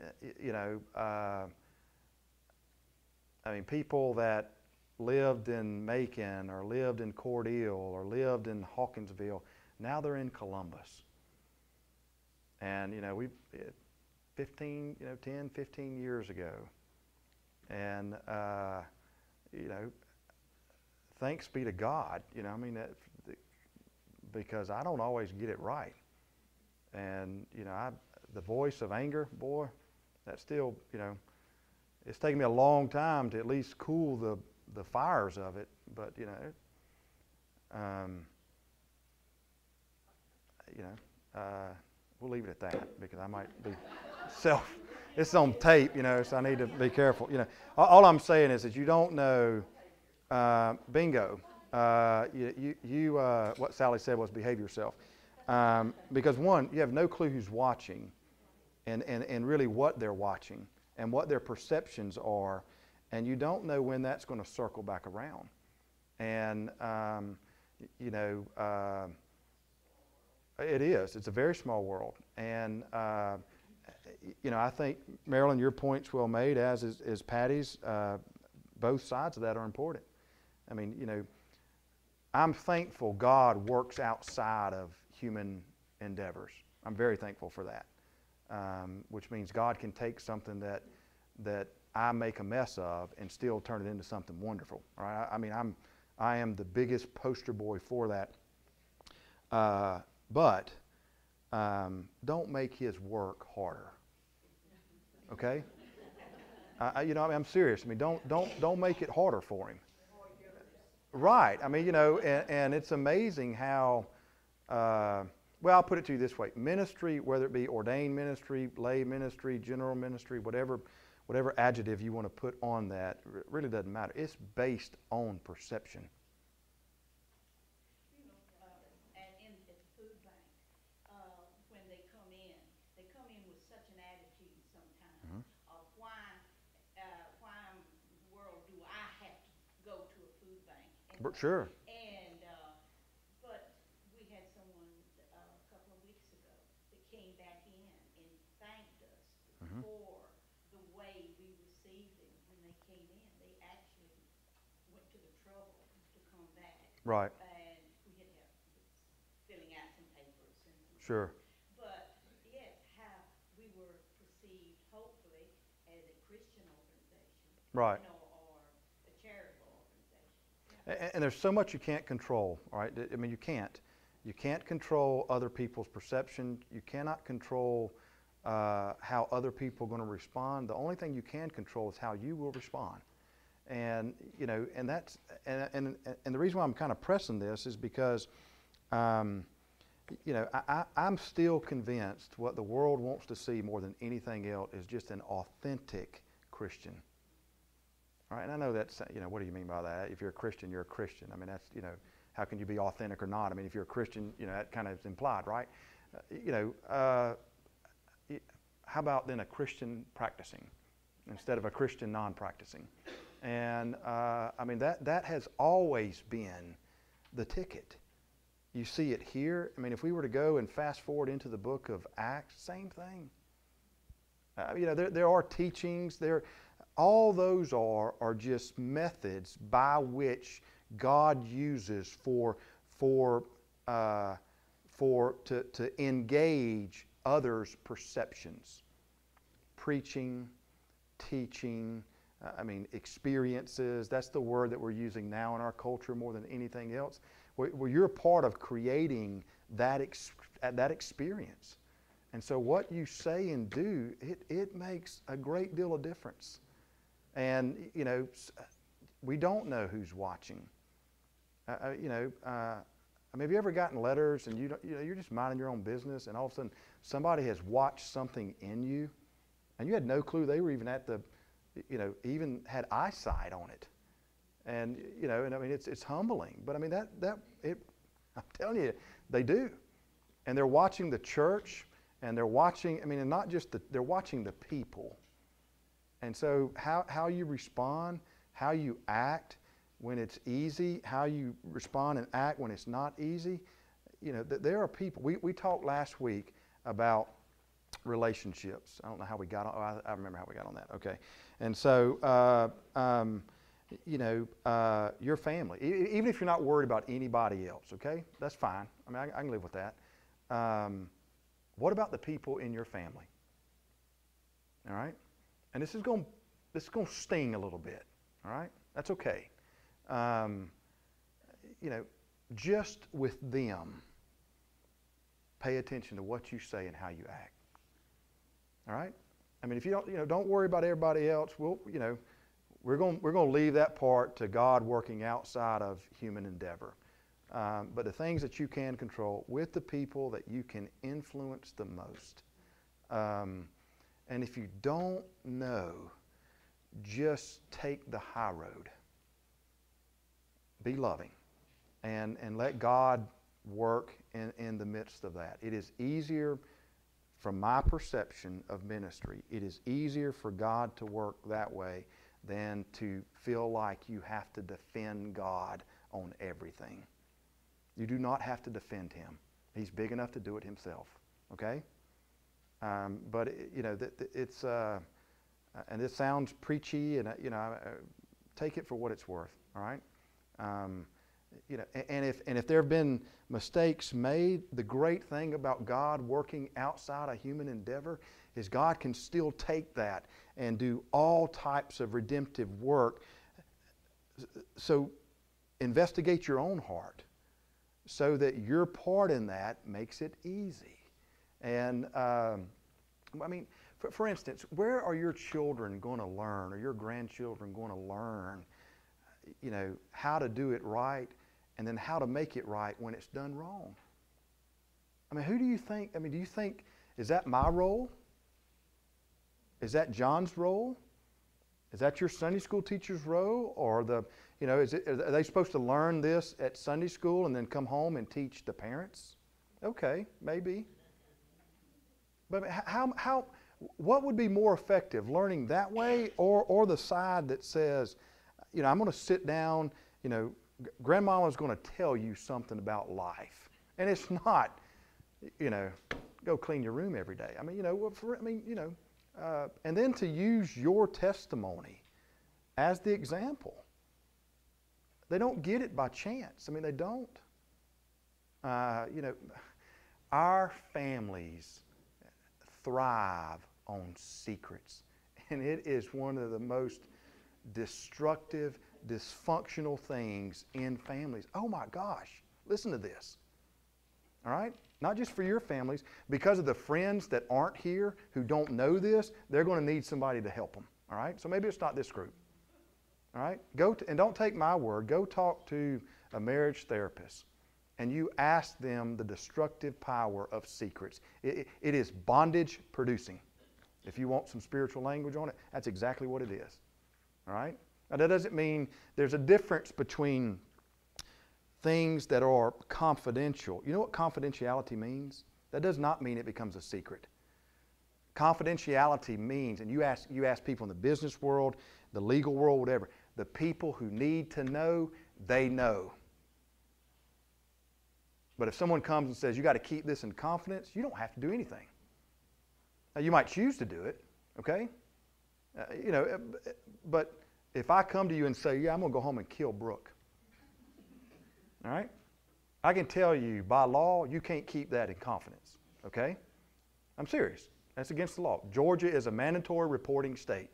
I mean, people that lived in Macon or lived in Cordele or lived in Hawkinsville, now they're in Columbus. And, we 10, 15 years ago. And, thanks be to God, I mean, because I don't always get it right. And, the voice of anger, boy, that still, It's taken me a long time to at least cool the fires of it, but we'll leave it at that because I might be it's on tape, so I need to be careful. All I'm saying is that you don't know, bingo. What Sally said was behave yourself. Because one, you have no clue who's watching and really what they're watching and what their perceptions are, and you don't know when that's going to circle back around. And, it is. It's a very small world. And, I think, Marilyn, your point's well made, as is Patty's. Both sides of that are important. I mean, I'm thankful God works outside of human endeavors. I'm very thankful for that, which means God can take something that I make a mess of and still turn it into something wonderful. Right? I mean, I am the biggest poster boy for that. But don't make His work harder. Okay? I'm serious. I mean, don't make it harder for Him. Right. I mean, and it's amazing how. Well, I'll put it to you this way: ministry, whether it be ordained ministry, lay ministry, general ministry, whatever adjective you want to put on that, really doesn't matter. It's based on perception. And at the food bank, when they come in with such an attitude sometimes of why in the world do I have to go to a food bank? Sure. And but we had someone a couple of weeks ago that came back in and thanked us for the way we received them when they came in. They actually went to the trouble to come back. Right. And we had to have filling out some papers and Sure. but yet how we were perceived, hopefully, as a Christian organization, Right. or a charitable organization. And there's so much you can't control, all right? I mean, you can't. You can't control other people's perception. You cannot control how other people are going to respond. The only thing you can control is how you will respond. And and that's and the reason why I'm kind of pressing this is because I'm still convinced what the world wants to see more than anything else is just an authentic Christian. All right, and I know that's, what do you mean by that? If you're a Christian, you're a Christian. I mean, that's, how can you be authentic or not? I mean, if you're a Christian, that kind of is implied, right? How about then a Christian practicing instead of a Christian non-practicing? And, I mean, that has always been the ticket. You see it here. I mean, if we were to go and fast forward into the book of Acts, same thing. There are teachings. All those are just methods by which God uses to engage others' perceptions. Preaching, teaching, experiences. That's the word that we're using now in our culture more than anything else. Where you're a part of creating that experience. And so what you say and do, it makes a great deal of difference. And, we don't know who's watching. Have you ever gotten letters and you're just minding your own business and all of a sudden somebody has watched something in you and you had no clue they were even at the, even had eyesight on it. And, it's humbling. But I'm telling you, they do. And they're watching the church and they're watching, and not just they're watching the people. And so how you respond, how you act when it's easy, how you respond and act when it's not easy, there are people. We talked last week about relationships. I don't know how we got on. I remember how we got on that. Okay. And so, your family, even if you're not worried about anybody else, okay, that's fine. I can live with that. What about the people in your family? All right? And this is going to sting a little bit, all right? That's okay. Just with them, pay attention to what you say and how you act. All right? I mean, if you don't, don't worry about everybody else. We're going to leave that part to God working outside of human endeavor. But the things that you can control with the people that you can influence the most. And if you don't know, just take the high road. Be loving and let God work in the midst of that. It is easier, from my perception of ministry, it is easier for God to work that way than to feel like you have to defend God on everything. You do not have to defend Him. He's big enough to do it Himself. Okay? But it's and this sounds preachy, and take it for what it's worth. All right? And if there have been mistakes made, the great thing about God working outside of human endeavor is God can still take that and do all types of redemptive work. So investigate your own heart so that your part in that makes it easy. And for instance, where are your children going to learn, or your grandchildren going to learn, how to do it right, and then how to make it right when it's done wrong? I mean, who do you think? I mean, do you think, is that my role? Is that John's role? Is that your Sunday school teacher's role? Or are they supposed to learn this at Sunday school and then come home and teach the parents? Okay, maybe. But what would be more effective, learning that way or the side that says, I'm going to sit down, Grandmama's going to tell you something about life. And it's not, go clean your room every day. And then to use your testimony as the example. They don't get it by chance. I mean, they don't. Our families thrive on secrets. And it is one of the most destructive, dysfunctional things in families. Oh my gosh, listen to this. All right? Not just for your families, because of the friends that aren't here who don't know this, they're going to need somebody to help them. All right? So maybe it's not this group. All right? And don't take my word. Go talk to a marriage therapist and you ask them the destructive power of secrets. It is bondage producing. If you want some spiritual language on it, that's exactly what it is. All right? Now that doesn't mean there's a difference between things that are confidential. You know what confidentiality means? That does not mean it becomes a secret. Confidentiality means, and you ask people in the business world, the legal world, whatever, the people who need to know, they know. But if someone comes and says, you got to keep this in confidence, you don't have to do anything. Now, you might choose to do it, okay? But if I come to you and say, yeah, I'm going to go home and kill Brooke, all right? I can tell you, by law, you can't keep that in confidence, okay? I'm serious. That's against the law. Georgia is a mandatory reporting state,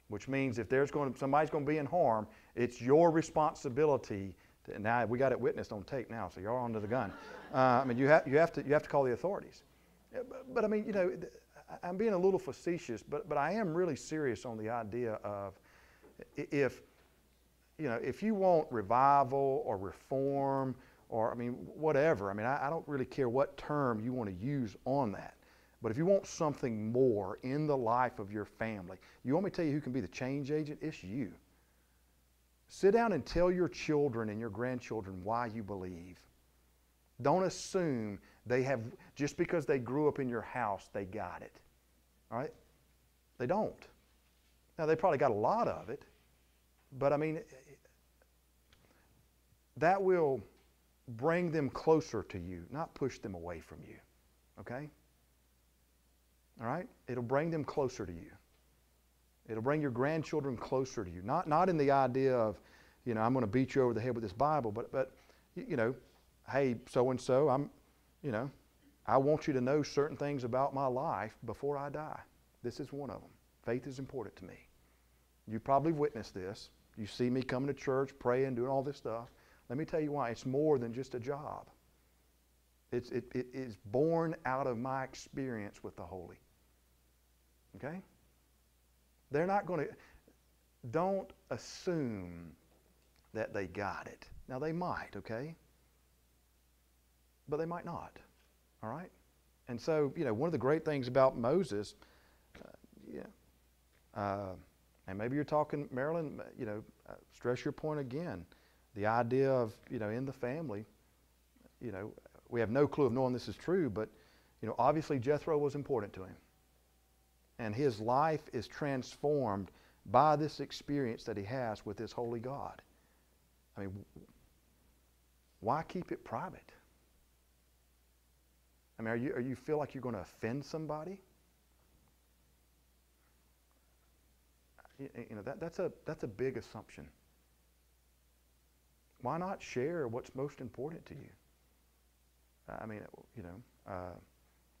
which means if somebody's going to be in harm, it's your responsibility. Now we got it witnessed on tape now, so you're under the gun. You have to call the authorities. But I'm being a little facetious, but I am really serious on the idea of if you want revival or reform or whatever. I don't really care what term you want to use on that. But if you want something more in the life of your family, you want me to tell you who can be the change agent? It's you. Sit down and tell your children and your grandchildren why you believe. Don't assume just because they grew up in your house, they got it. All right? They don't. Now, they probably got a lot of it, but that will bring them closer to you, not push them away from you. Okay? All right? It'll bring them closer to you. It'll bring your grandchildren closer to you. Not in the idea of, I'm going to beat you over the head with this Bible, but hey, so-and-so, I want you to know certain things about my life before I die. This is one of them. Faith is important to me. You probably witnessed this. You see me coming to church, praying, doing all this stuff. Let me tell you why. It's more than just a job. It is born out of my experience with the Holy. Okay? They're not going to, don't assume that they got it. Now they might, okay? But they might not, all right? And so, one of the great things about Moses, and maybe you're talking, Marilyn, stress your point again. The idea of, in the family, we have no clue of knowing this is true, but, obviously Jethro was important to him. And his life is transformed by this experience that he has with this holy God. I mean, why keep it private? I mean, are you feel like you're going to offend somebody? That's a big assumption. Why not share what's most important to you? I mean,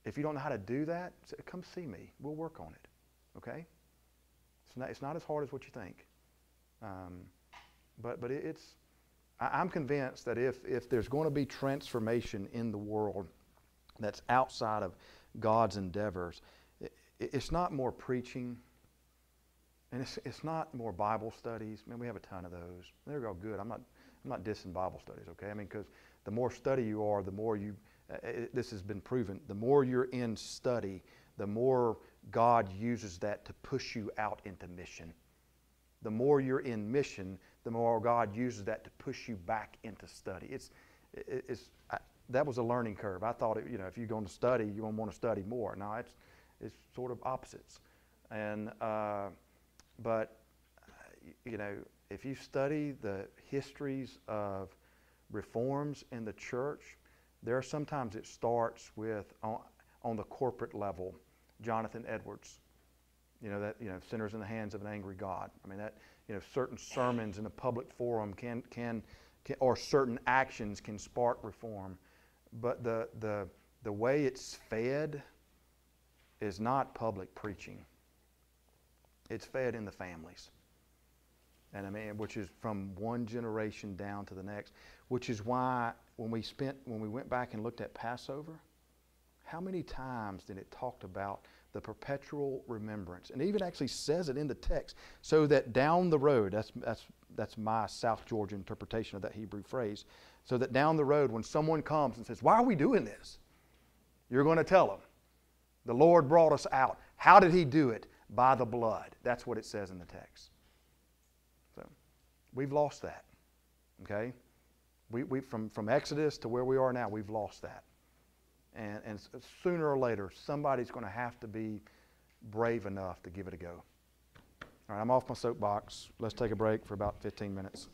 if you don't know how to do that, come see me. We'll work on it. Okay? It's not as hard as what you think. But I'm convinced that if there's going to be transformation in the world that's outside of God's endeavors, it's not more preaching, and it's not more Bible studies. Man, we have a ton of those. They're all good. I'm not dissing Bible studies, okay? I mean, because the more study you are, the more you. This has been proven. The more you're in study, the more God uses that to push you out into mission. The more you're in mission, the more God uses that to push you back into study. That was a learning curve. I thought, if you're going to study, you won't want to study more. No, it's sort of opposites. And but if you study the histories of reforms in the church, sometimes it starts with on the corporate level. Jonathan Edwards, sinners in the hands of an angry God. I mean that certain sermons in a public forum can or certain actions can spark reform, but the way it's fed is not public preaching. It's fed in the families, and I mean, which is from one generation down to the next. Which is why when we went back and looked at Passover, how many times did it talked about the perpetual remembrance, and it even actually says it in the text, so that down the road, that's my South Georgia interpretation of that Hebrew phrase, so that down the road when someone comes and says, "Why are we doing this?" You're going to tell them, "The Lord brought us out." How did He do it? By the blood. That's what it says in the text. So we've lost that. Okay? We from Exodus to where we are now, we've lost that. And sooner or later, somebody's going to have to be brave enough to give it a go. All right, I'm off my soapbox. Let's take a break for about 15 minutes.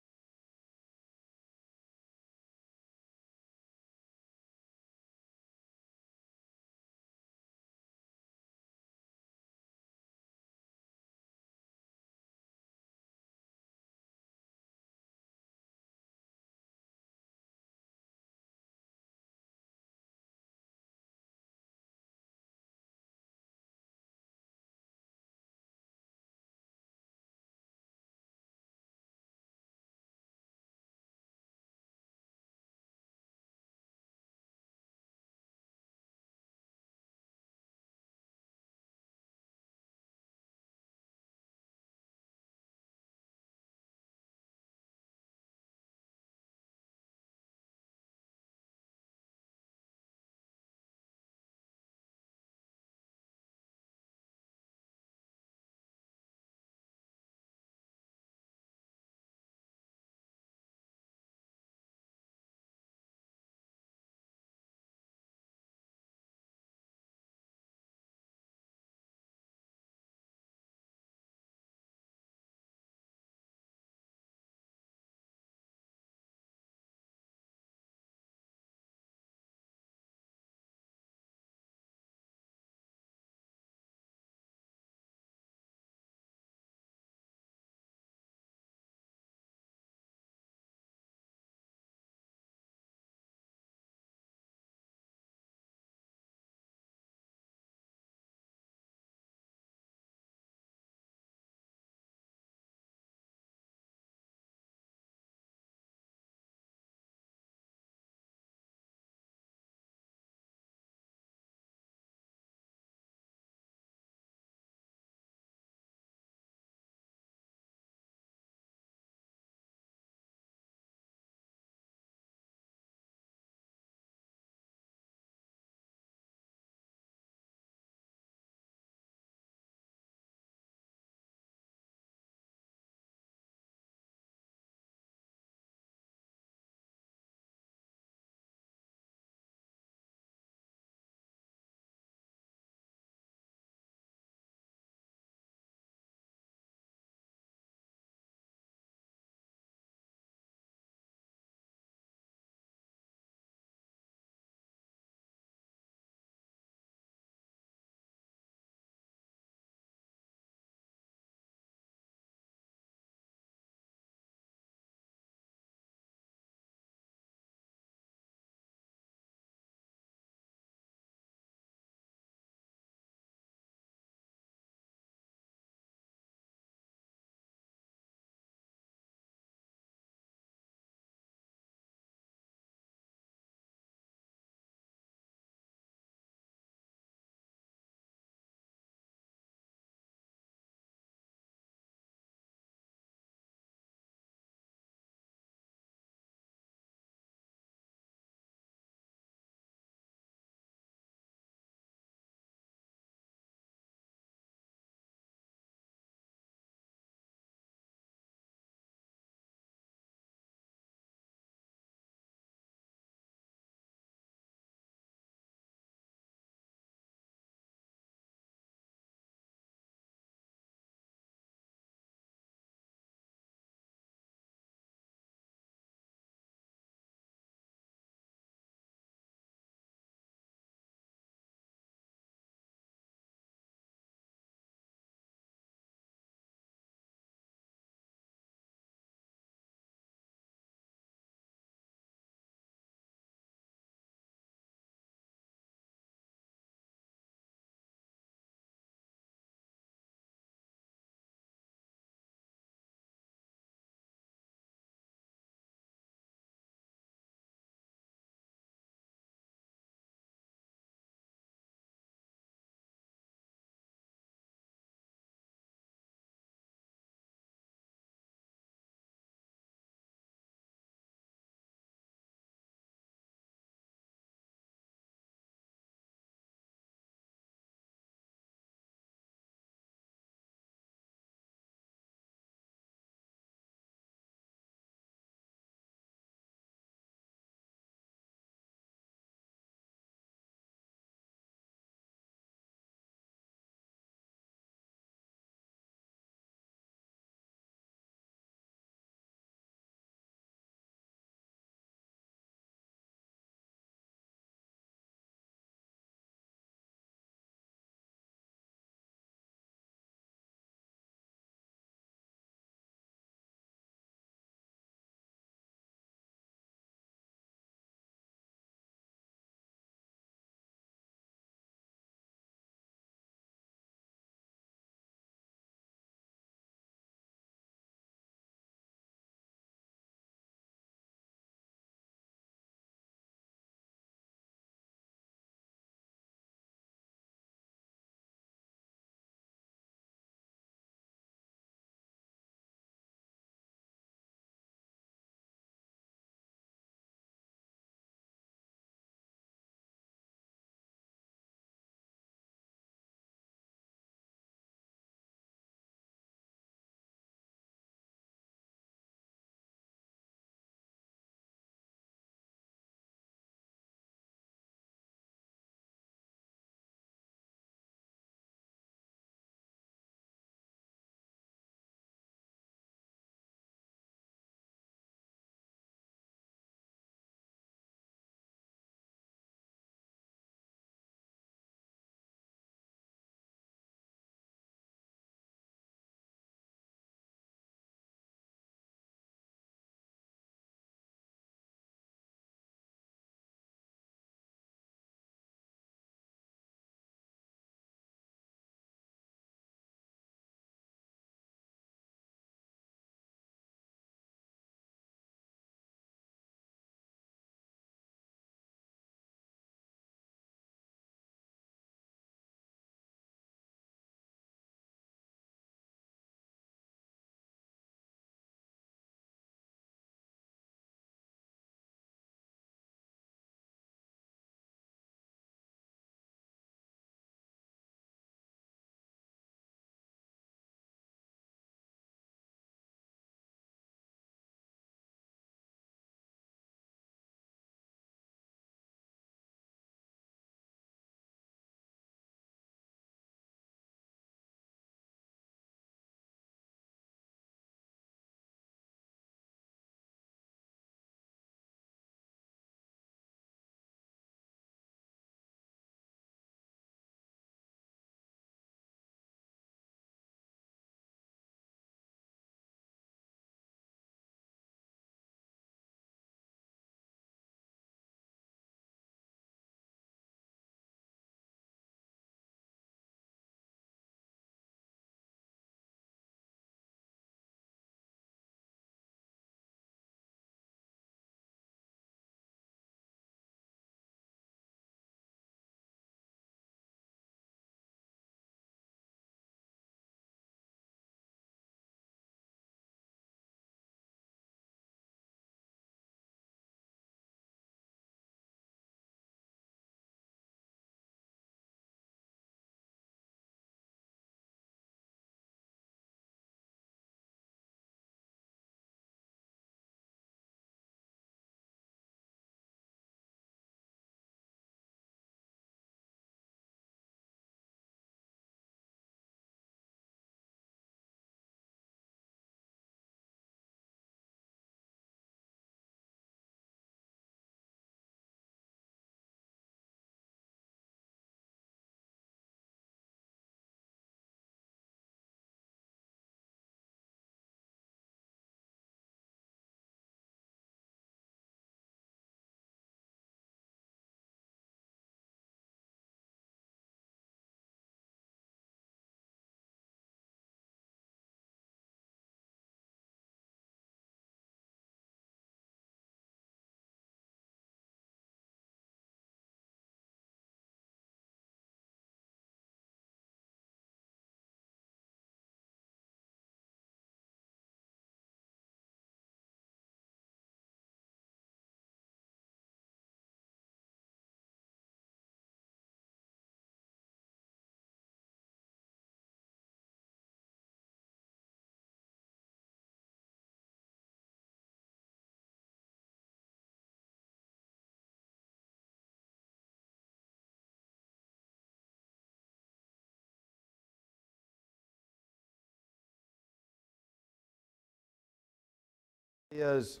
is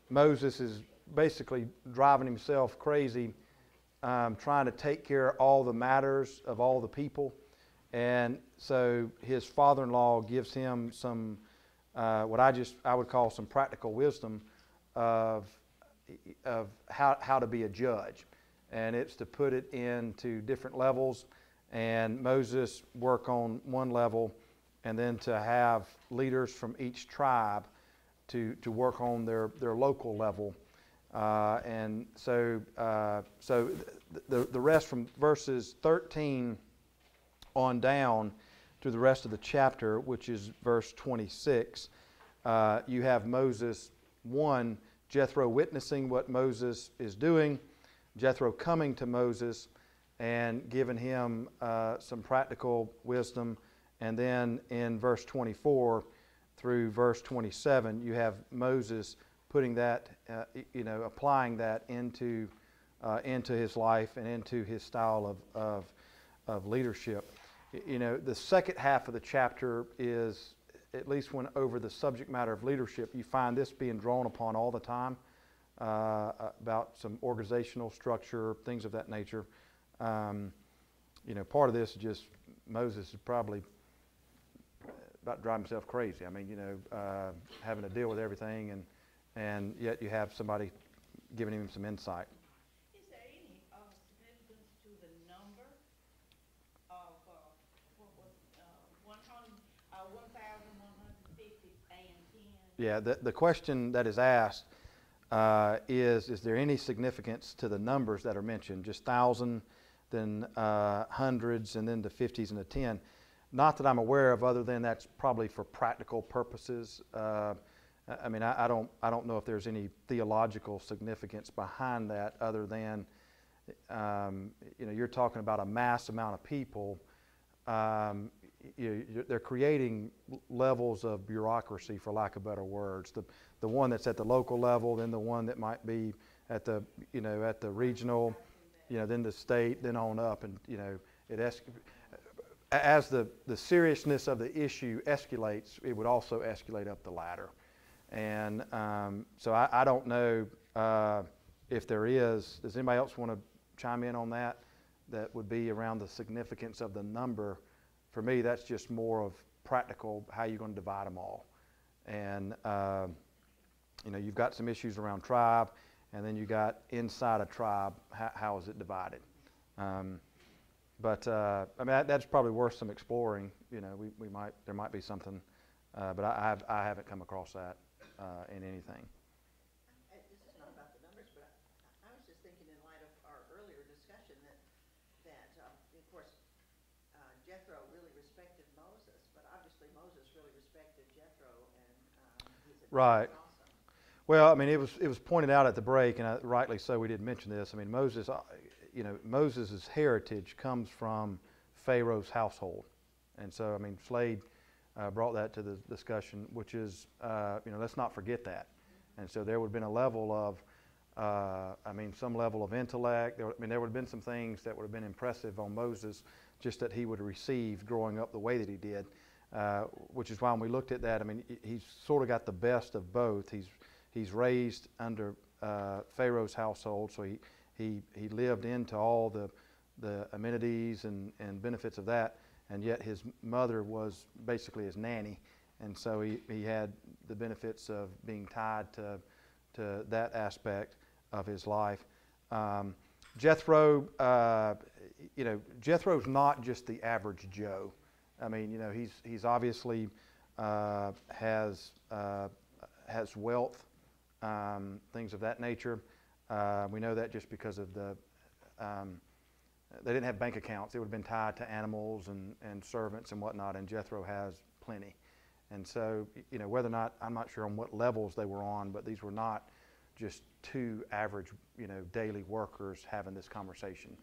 Moses is basically driving himself crazy, trying to take care of all the matters of all the people. And so his father-in-law gives him some, what I would call some practical wisdom of how to be a judge. And it's to put it into different levels, and Moses work on one level, and then to have leaders from each tribe to work on their local level. And so the rest from verses 13 on down to the rest of the chapter, which is verse 26, you have Moses, one, Jethro witnessing what Moses is doing, Jethro coming to Moses and giving him some practical wisdom. And then in verse 24 through verse 27, you have Moses putting that, applying that into his life and into his style of leadership. The second half of the chapter is, at least when over the subject matter of leadership, you find this being drawn upon all the time, about some organizational structure, things of that nature. Part of this is just Moses is probably about to drive himself crazy. I mean, having to deal with everything, and yet you have somebody giving him some insight. Is there any significance to the number of what was 1,150 and 10? Yeah, the question that is asked is there any significance to the numbers that are mentioned? Just 1,000, then hundreds, and then the 50s and the 10. Not that I'm aware of, other than that's probably for practical purposes. I don't know if there's any theological significance behind that, other than you're talking about a mass amount of people. They're creating levels of bureaucracy, for lack of better words. The one that's at the local level, then the one that might be at the regional, then the state, then on up, and as the seriousness of the issue escalates, it would also escalate up the ladder. And so I don't know if there is. Does anybody else want to chime in on that? That would be around the significance of the number. For me, that's just more of practical, how you're going to divide them all. And you've got some issues around tribe, and then you got inside a tribe, how is it divided? That's probably worth some exploring. There might be something, but I haven't come across that in anything. This is not about the numbers, but I was just thinking in light of our earlier discussion that of course, Jethro really respected Moses, but obviously Moses really respected Jethro, and his advice Right. also. Well, it was pointed out at the break, and rightly so. We didn't mention this. Moses, Moses' heritage comes from Pharaoh's household, and so Slade brought that to the discussion, which is let's not forget that. And so there would have been a level of some level of intellect. There would have been some things that would have been impressive on Moses, just that he would have received growing up the way that he did, which is why when we looked at that, he's sort of got the best of both. He's raised under Pharaoh's household, so he lived into all the amenities and benefits of that, and yet his mother was basically his nanny, and so he had the benefits of being tied to that aspect of his life. Jethro, Jethro's not just the average Joe. He's obviously has wealth, things of that nature. We know that just because of they didn't have bank accounts. It would have been tied to animals and servants and whatnot, and Jethro has plenty. And so, whether or not, I'm not sure on what levels they were on, but these were not just two average, daily workers having this conversation.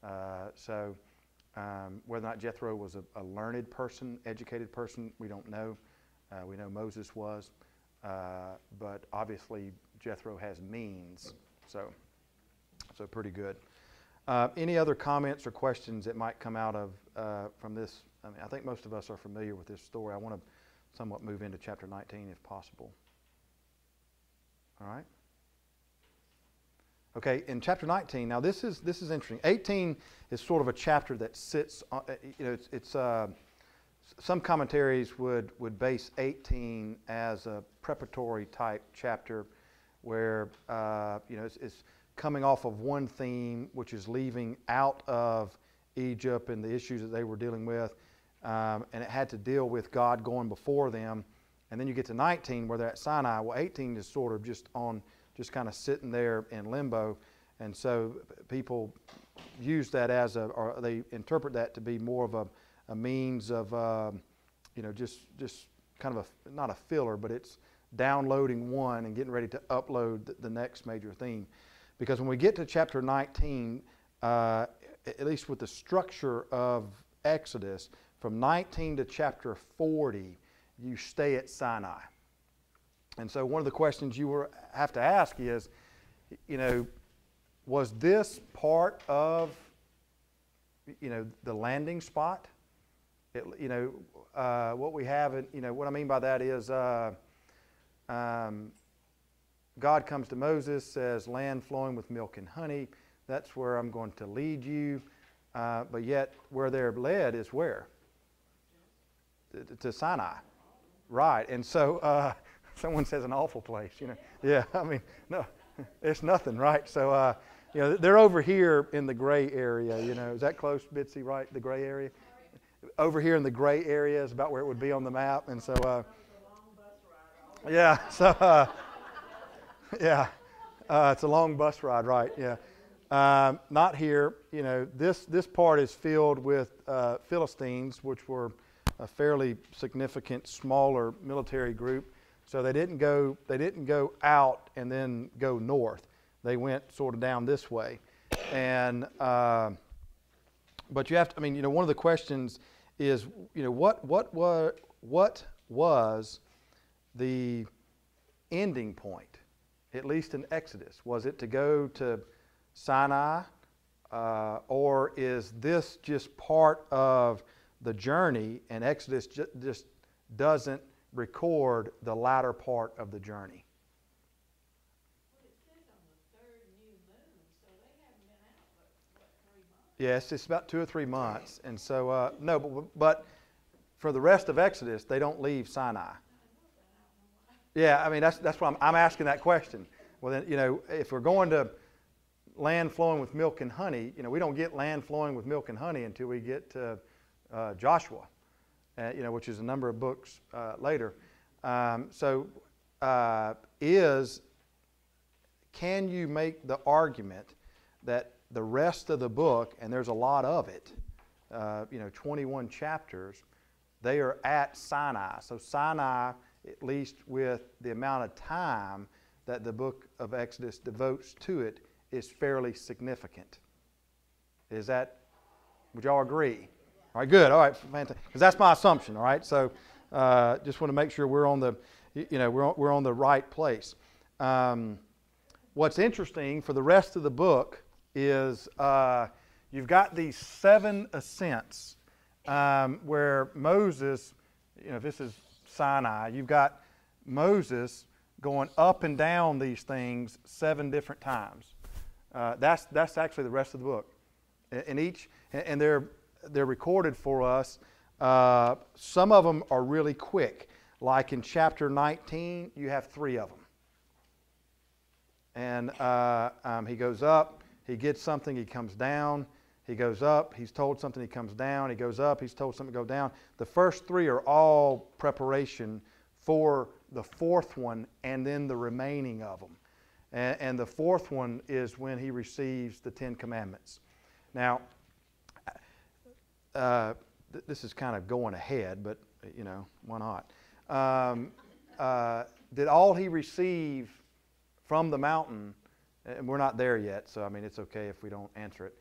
Whether or not Jethro was a learned person, educated person, we don't know. We know Moses was, but obviously Jethro has means, so pretty good. Any other comments or questions that might come out of from this? I think most of us are familiar with this story. I want to somewhat move into chapter 19 if possible. All right. Okay, in chapter 19, now this is interesting. 18 is sort of a chapter that sits, it's some commentaries would base 18 as a preparatory type chapter where, it's coming off of one theme, which is leaving out of Egypt and the issues that they were dealing with, and it had to deal with God going before them. And then you get to 19 where they're at Sinai. Well, 18 is sort of just kind of sitting there in limbo. And so people use that or they interpret that to be more of a means of, just kind of not a filler, but it's downloading one and getting ready to upload the next major theme. Because when we get to chapter 19, at least with the structure of Exodus, from 19 to chapter 40, you stay at Sinai. And so one of the questions you have to ask is, was this part of, the landing spot? What we have, what I mean by that is God comes to Moses, says, land flowing with milk and honey. That's where I'm going to lead you. But yet, where they're led is where? To Sinai. Right. And so, someone says an awful place, Yeah, I mean, no, it's nothing, right? So, they're over here in the gray area, Is that close, Bitsy, right? The gray area? Over here in the gray area is about where it would be on the map. And so, yeah, so, it's a long bus ride, right? Yeah. Not here. This part is filled with Philistines, which were a fairly significant, smaller military group. So they didn't go out and then go north. They went sort of down this way. And but you have to. I mean, one of the questions is, what was the ending point? At least in Exodus, was it to go to Sinai, or is this just part of the journey, and Exodus just doesn't record the latter part of the journey? Well, it says on the third new moon, so they haven't been out but 3 months? Yes, it's about 2 or 3 months, and so no, but for the rest of Exodus, they don't leave Sinai. Yeah, I mean that's why I'm asking that question. Well, then if we're going to land flowing with milk and honey, we don't get land flowing with milk and honey until we get to Joshua, which is a number of books later. Can you make the argument that the rest of the book, and there's a lot of it, 21 chapters, they are at Sinai. So Sinai, at least with the amount of time that the book of Exodus devotes to it, is fairly significant. Would y'all agree? All right, good. All right, fantastic. Because that's my assumption. All right, so just want to make sure we're on the, we're on the right place. What's interesting for the rest of the book is you've got these 7 ascents where Moses, this is Sinai, you've got Moses going up and down these things 7 different times. That's actually the rest of the book. And they're recorded for us. Some of them are really quick. Like in chapter 19, you have 3 of them. And he goes up, he gets something, he comes down. He goes up, he's told something, he comes down. He goes up, he's told something, go down. The first 3 are all preparation for the 4th one and then the remaining of them. And the 4th one is when he receives the 10 Commandments. Now, this is kind of going ahead, but, why not? Did all he receive from the mountain, and we're not there yet, so I mean it's okay if we don't answer it.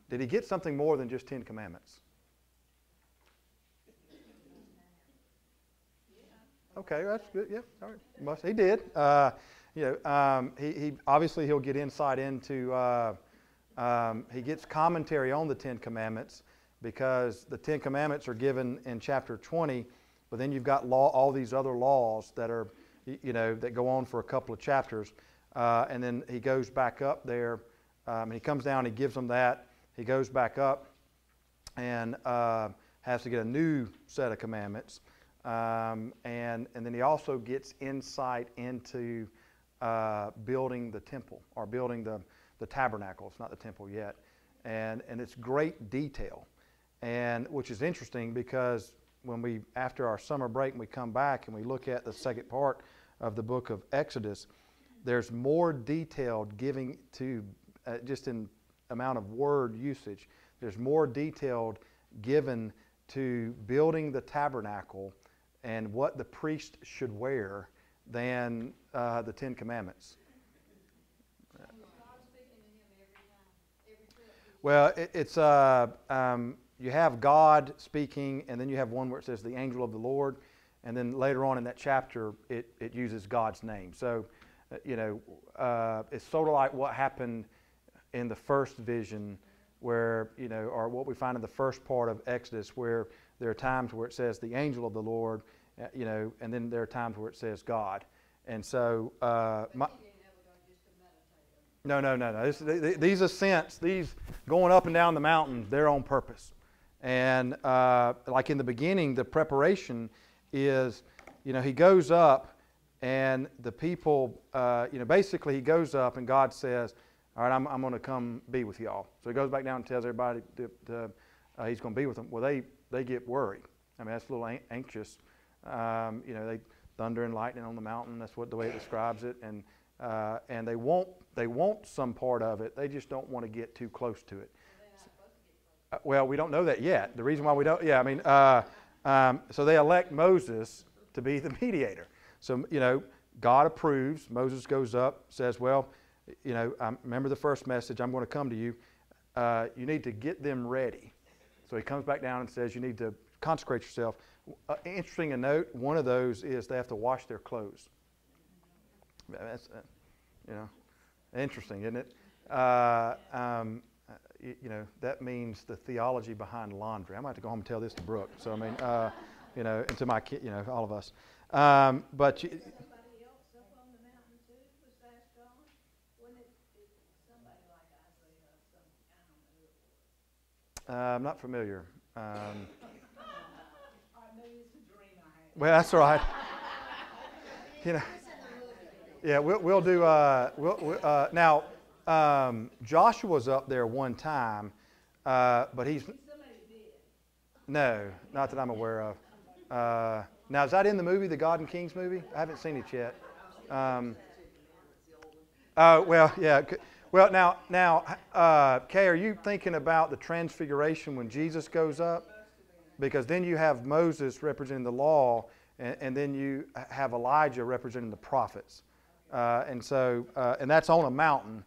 Did he get something more than just 10 Commandments? Okay, that's good. Yeah, all right. He did. He obviously he'll get insight into. He gets commentary on the 10 Commandments because the 10 Commandments are given in chapter 20, but then you've got all these other laws that are that go on for a couple of chapters. And then he goes back up there. He comes down, he gives them that. He goes back up and has to get a new set of commandments. And then he also gets insight into building the temple, or building the tabernacle. It's not the temple yet. And it's great detail. And which is interesting, because when after our summer break, we come back and we look at the second part of the book of Exodus, there's more detailed giving to, just in amount of word usage, there's more detailed given to building the tabernacle and what the priest should wear than the Ten Commandments. Well, it's you have God speaking, and then you have one where it says the angel of the Lord, and then later on in that chapter it uses God's name. So, it's sort of like what happened in the first vision, where, or what we find in the first part of Exodus, where there are times where it says the angel of the Lord, and then there are times where it says God. And so, No. These ascents, these going up and down the mountain, they're on purpose. And like in the beginning, the preparation is, he goes up, and the people, basically he goes up and God says, all right, I'm going to come be with y'all. So he goes back down and tells everybody he's going to be with them. Well, they get worried. I mean, that's a little anxious. They thunder and lightning on the mountain. That's the way it describes it. And they want some part of it. They just don't want to get too close to it. Well, we don't know that yet. The reason why we don't, so they elect Moses to be the mediator. So, God approves. Moses goes up, says, well, remember the first message, I'm going to come to you. You need to get them ready. So he comes back down and says, you need to consecrate yourself. Interesting to note, one of those is they have to wash their clothes. That's, interesting, isn't it? That means the theology behind laundry. I might have to go home and tell this to Brooke. So, I mean, and to my kid, all of us. But you, Somebody else up on the mountain too, besides God? Wasn't it somebody like Isaiah or something? I don't know who it was. I'm not familiar. Maybe it's a dream I had. Well, that's all right. Yeah, we'll do. Now, Joshua's up there one time, but he's no, not that I'm aware of. Now, is that in the movie, the God and Kings movie? I haven't seen it yet. Well, yeah. Well, now, Kay, are you thinking about the transfiguration when Jesus goes up? Because then you have Moses representing the law, and then you have Elijah representing the prophets. And that's on a mountain.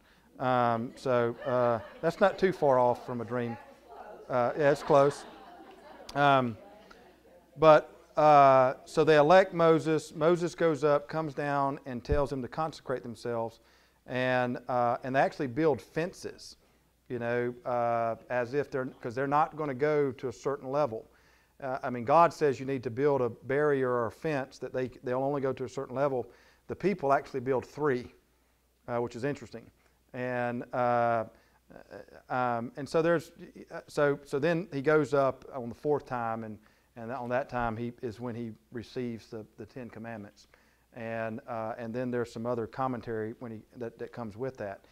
So that's not too far off from a dream. Yeah, it's close. So they elect Moses. Moses goes up, comes down, and tells them to consecrate themselves. And they actually build fences, as if because they're not going to go to a certain level. God says you need to build a barrier or a fence that they'll only go to a certain level. The people actually build 3, which is interesting. And so then he goes up on the 4th time, and on that time is when he receives the 10 Commandments. And then there's some other commentary that comes with that.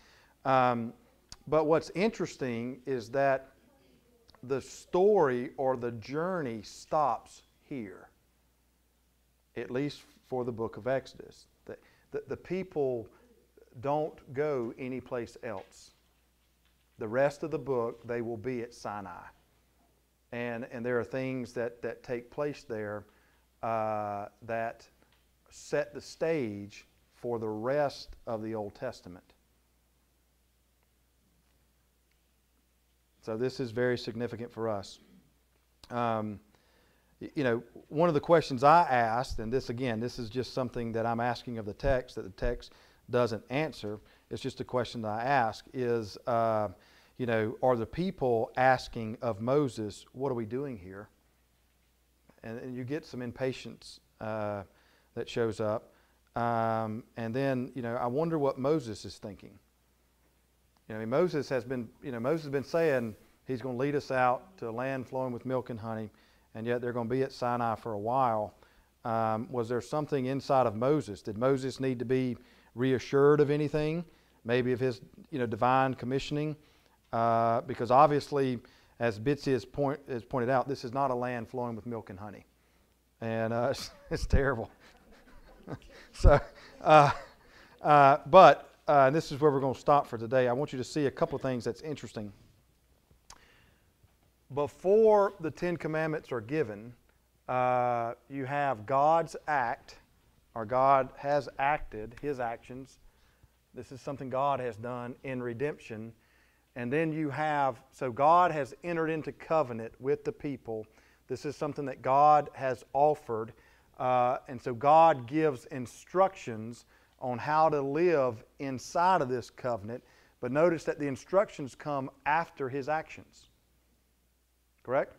But what's interesting is that the story or the journey stops here, at least for the book of Exodus. The people don't go anyplace else. The rest of the book, they will be at Sinai. And there are things that take place there that set the stage for the rest of the Old Testament. So this is very significant for us. One of the questions I asked, and this is just something that I'm asking of the text that the text doesn't answer. It's just a question that I ask is, are the people asking of Moses, what are we doing here? And you get some impatience that shows up. And then, I wonder what Moses is thinking. Moses has been saying he's going to lead us out to a land flowing with milk and honey, and yet they're going to be at Sinai for a while. Was there something inside of Moses? Did Moses need to be reassured of anything? Maybe of his, divine commissioning? Because obviously, as Bitsy has pointed out, this is not a land flowing with milk and honey. And it's terrible. So, but this is where we're going to stop for today. I want you to see a couple of things that's interesting. Before the Ten Commandments are given, you have God's act, or God has acted, His actions. This is something God has done in redemption. And then you have, so God has entered into covenant with the people. This is something that God has offered. And so God gives instructions on how to live inside of this covenant. But notice that the instructions come after His actions. Correct?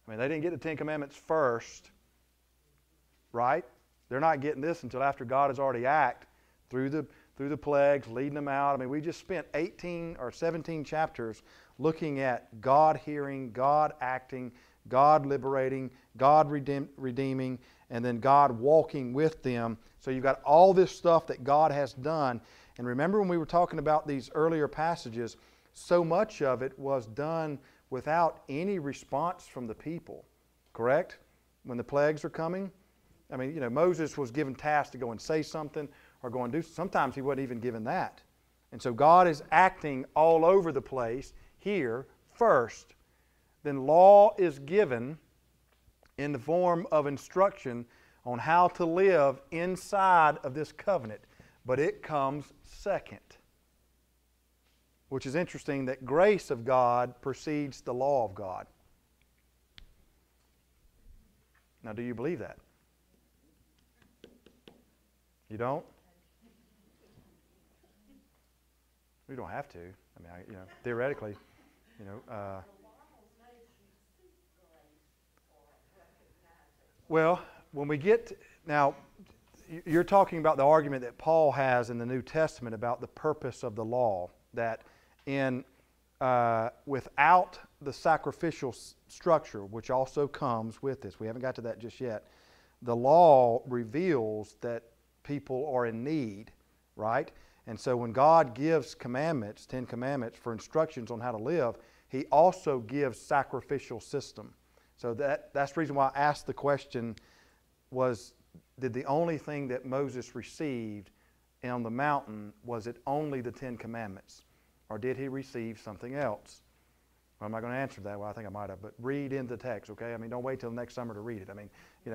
I mean, they didn't get the Ten Commandments first, right? They're not getting this until after God has already acted through the plagues, leading them out. I mean, we just spent 18 or 17 chapters looking at God hearing, God acting, God liberating, God redeeming, and then God walking with them. So you've got all this stuff that God has done. And remember when we were talking about these earlier passages, so much of it was done without any response from the people. Correct? When the plagues are coming? I mean, Moses was given tasks to go and say something or go and do. Sometimes he wasn't even given that. And so God is acting all over the place here first. Then law is given in the form of instruction on how to live inside of this covenant. But it comes second. Which is interesting that grace of God precedes the law of God. Now, do you believe that? You don't? We don't have to. I mean, theoretically, Well, when we get now, you're talking about the argument that Paul has in the New Testament about the purpose of the law. That without the sacrificial structure, which also comes with this, we haven't got to that just yet. The law reveals that people are in need, right? And so when God gives commandments, 10 commandments for instructions on how to live, He also gives sacrificial system. So that's the reason why I asked the question was, did the only thing that Moses received on the mountain, was it only the 10 commandments? Or did he receive something else? Well, I'm not going to answer that. Well, I think I might have. But read in the text, okay? I mean, don't wait till next summer to read it. I mean,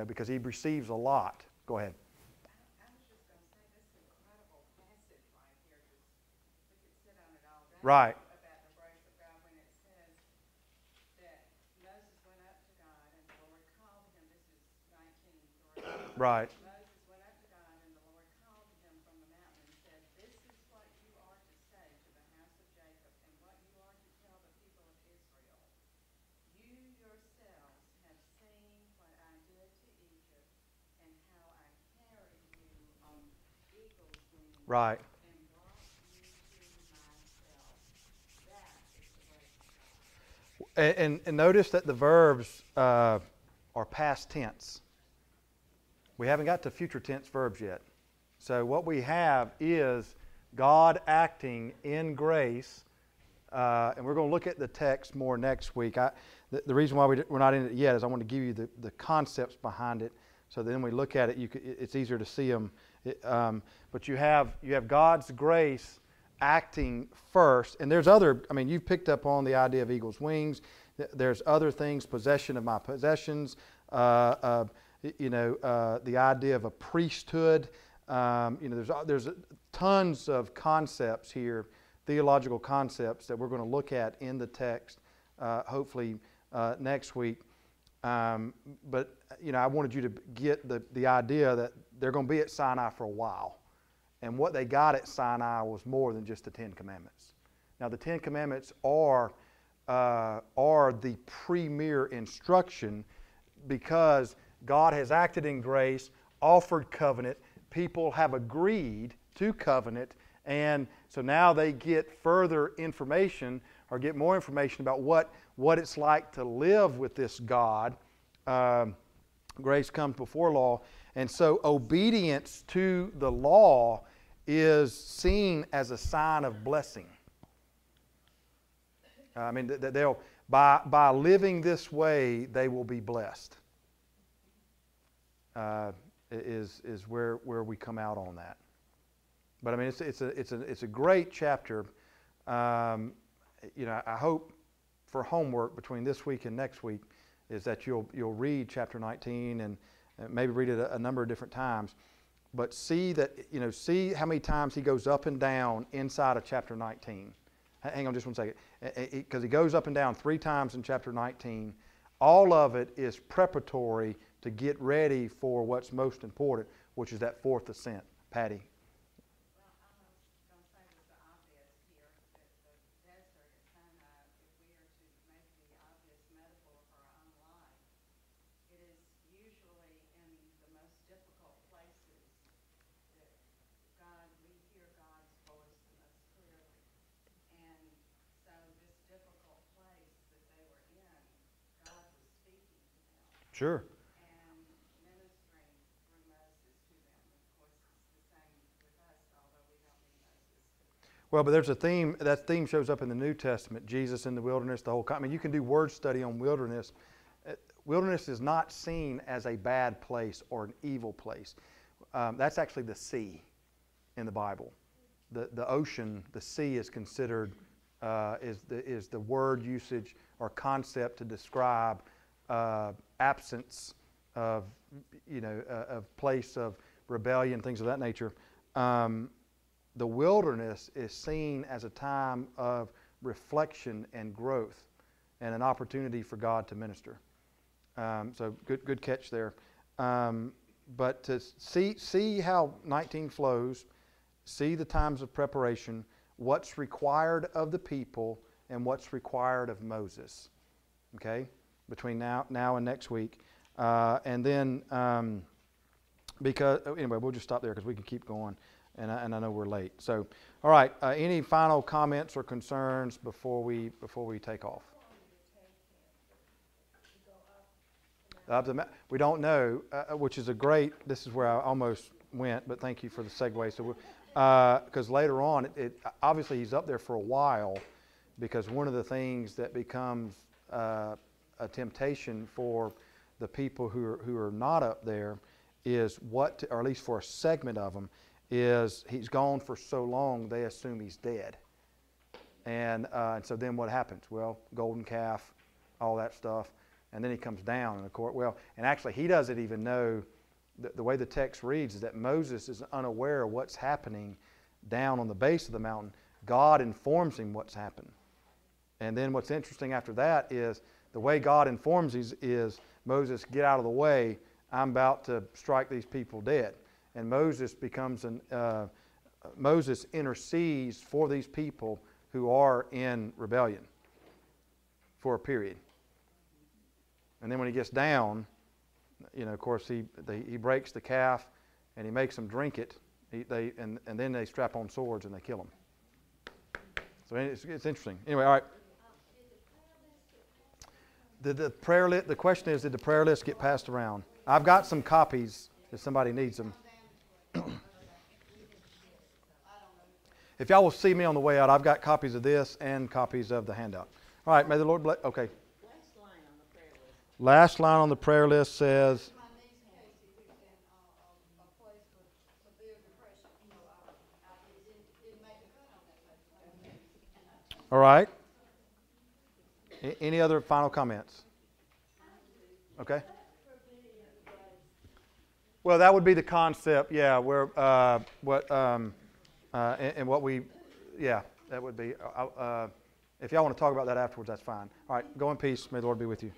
because he receives a lot. Go ahead. I was just going to say, this is an incredible passage right here. We could sit on it all day. Right. About the grace of God when it says that Moses went up to God and the Lord called him. This is 19:3. Right. Moses went up to God and the Lord called to him from the mountain and said, "This is what you are to say to the house of Jacob and what you are to tell the people of Israel. You yourselves have seen what I did to Egypt and how I carried you on eagle's wings Right. and brought you to myself. That is the grace of God." And notice that the verbs are past tense. We haven't got to future tense verbs yet. So what we have is God acting in grace, and we're going to look at the text more next week. The reason why we're not in it yet is I want to give you the concepts behind it, so then when we look at it, it's easier to see them. But you have God's grace acting first, and there's other. I mean, you've picked up on the idea of eagle's wings. There's other things, possession of my possessions. The idea of a priesthood. There's tons of concepts here, theological concepts that we're going to look at in the text, hopefully next week. But I wanted you to get the idea that they're going to be at Sinai for a while, and what they got at Sinai was more than just the 10 Commandments. Now, the 10 Commandments are the premier instruction because God has acted in grace, offered covenant, people have agreed to covenant, and so now they get further information or get more information about what it's like to live with this God. Grace comes before law. And so obedience to the law is seen as a sign of blessing. I mean, they'll by living this way, they will be blessed. Is where we come out on that. But I mean, it's a great chapter. I hope for homework between this week and next week is that you'll read chapter 19 and maybe read it a number of different times, but see how many times he goes up and down inside of chapter 19. Hang on just one second, because he goes up and down 3 times in chapter 19. All of it is preparatory to get ready for what's most important, which is that fourth ascent. Patty. Well, I was going to say was the obvious here, that the desert is kind of, if we are to make the obvious metaphor for our own life, it is usually in the most difficult places that we hear God's voice the most clearly. And so this difficult place that they were in, God was speaking to them. Sure. And ministering through Moses to them. Of course, it's the same with us, although we don't need Moses. Well, but there's a theme. That theme shows up in the New Testament. Jesus in the wilderness, the whole. I mean, you can do word study on wilderness. Wilderness is not seen as a bad place or an evil place. That's actually the sea in the Bible. The ocean, the sea, is considered is the word usage or concept to describe absence of of place of rebellion, things of that nature. The wilderness is seen as a time of reflection and growth, and an opportunity for God to minister. So good catch there. But to see how 19 flows, see the times of preparation, what's required of the people, and what's required of Moses. Okay, between now and next week, and then because anyway, we'll just stop there because we can keep going, and I know we're late. So, all right. Any final comments or concerns before we take off? We don't know, which is a great. This is where I almost went, but thank you for the segue. So, because later on, obviously he's up there for a while, because one of the things that becomes a temptation for the people who are not up there is or at least for a segment of them, is he's gone for so long they assume he's dead, and so then what happens? Well, golden calf, all that stuff. And then he comes down in the court. Well, and actually he doesn't even know, the way the text reads is that Moses is unaware of what's happening down on the base of the mountain. God informs him what's happened. And then what's interesting after that is the way God informs him is, Moses, get out of the way. I'm about to strike these people dead. And Moses Moses intercedes for these people who are in rebellion for a period. And then when he gets down, of course, he breaks the calf, and he makes them drink it. And then they strap on swords and they kill them. So it's interesting. Anyway, all right. The question is, did the prayer list get passed around? I've got some copies if somebody needs them. If y'all will see me on the way out, I've got copies of this and copies of the handout. All right. May the Lord bless. Okay. Last line on the prayer list says, My niece Casey, who's in a place with severe depression, didn't make the cut on that list. all right. Any other final comments? Okay. Well, that would be the concept, yeah. Where and what we, yeah, that would be. If y'all want to talk about that afterwards, that's fine. All right. Go in peace. May the Lord be with you.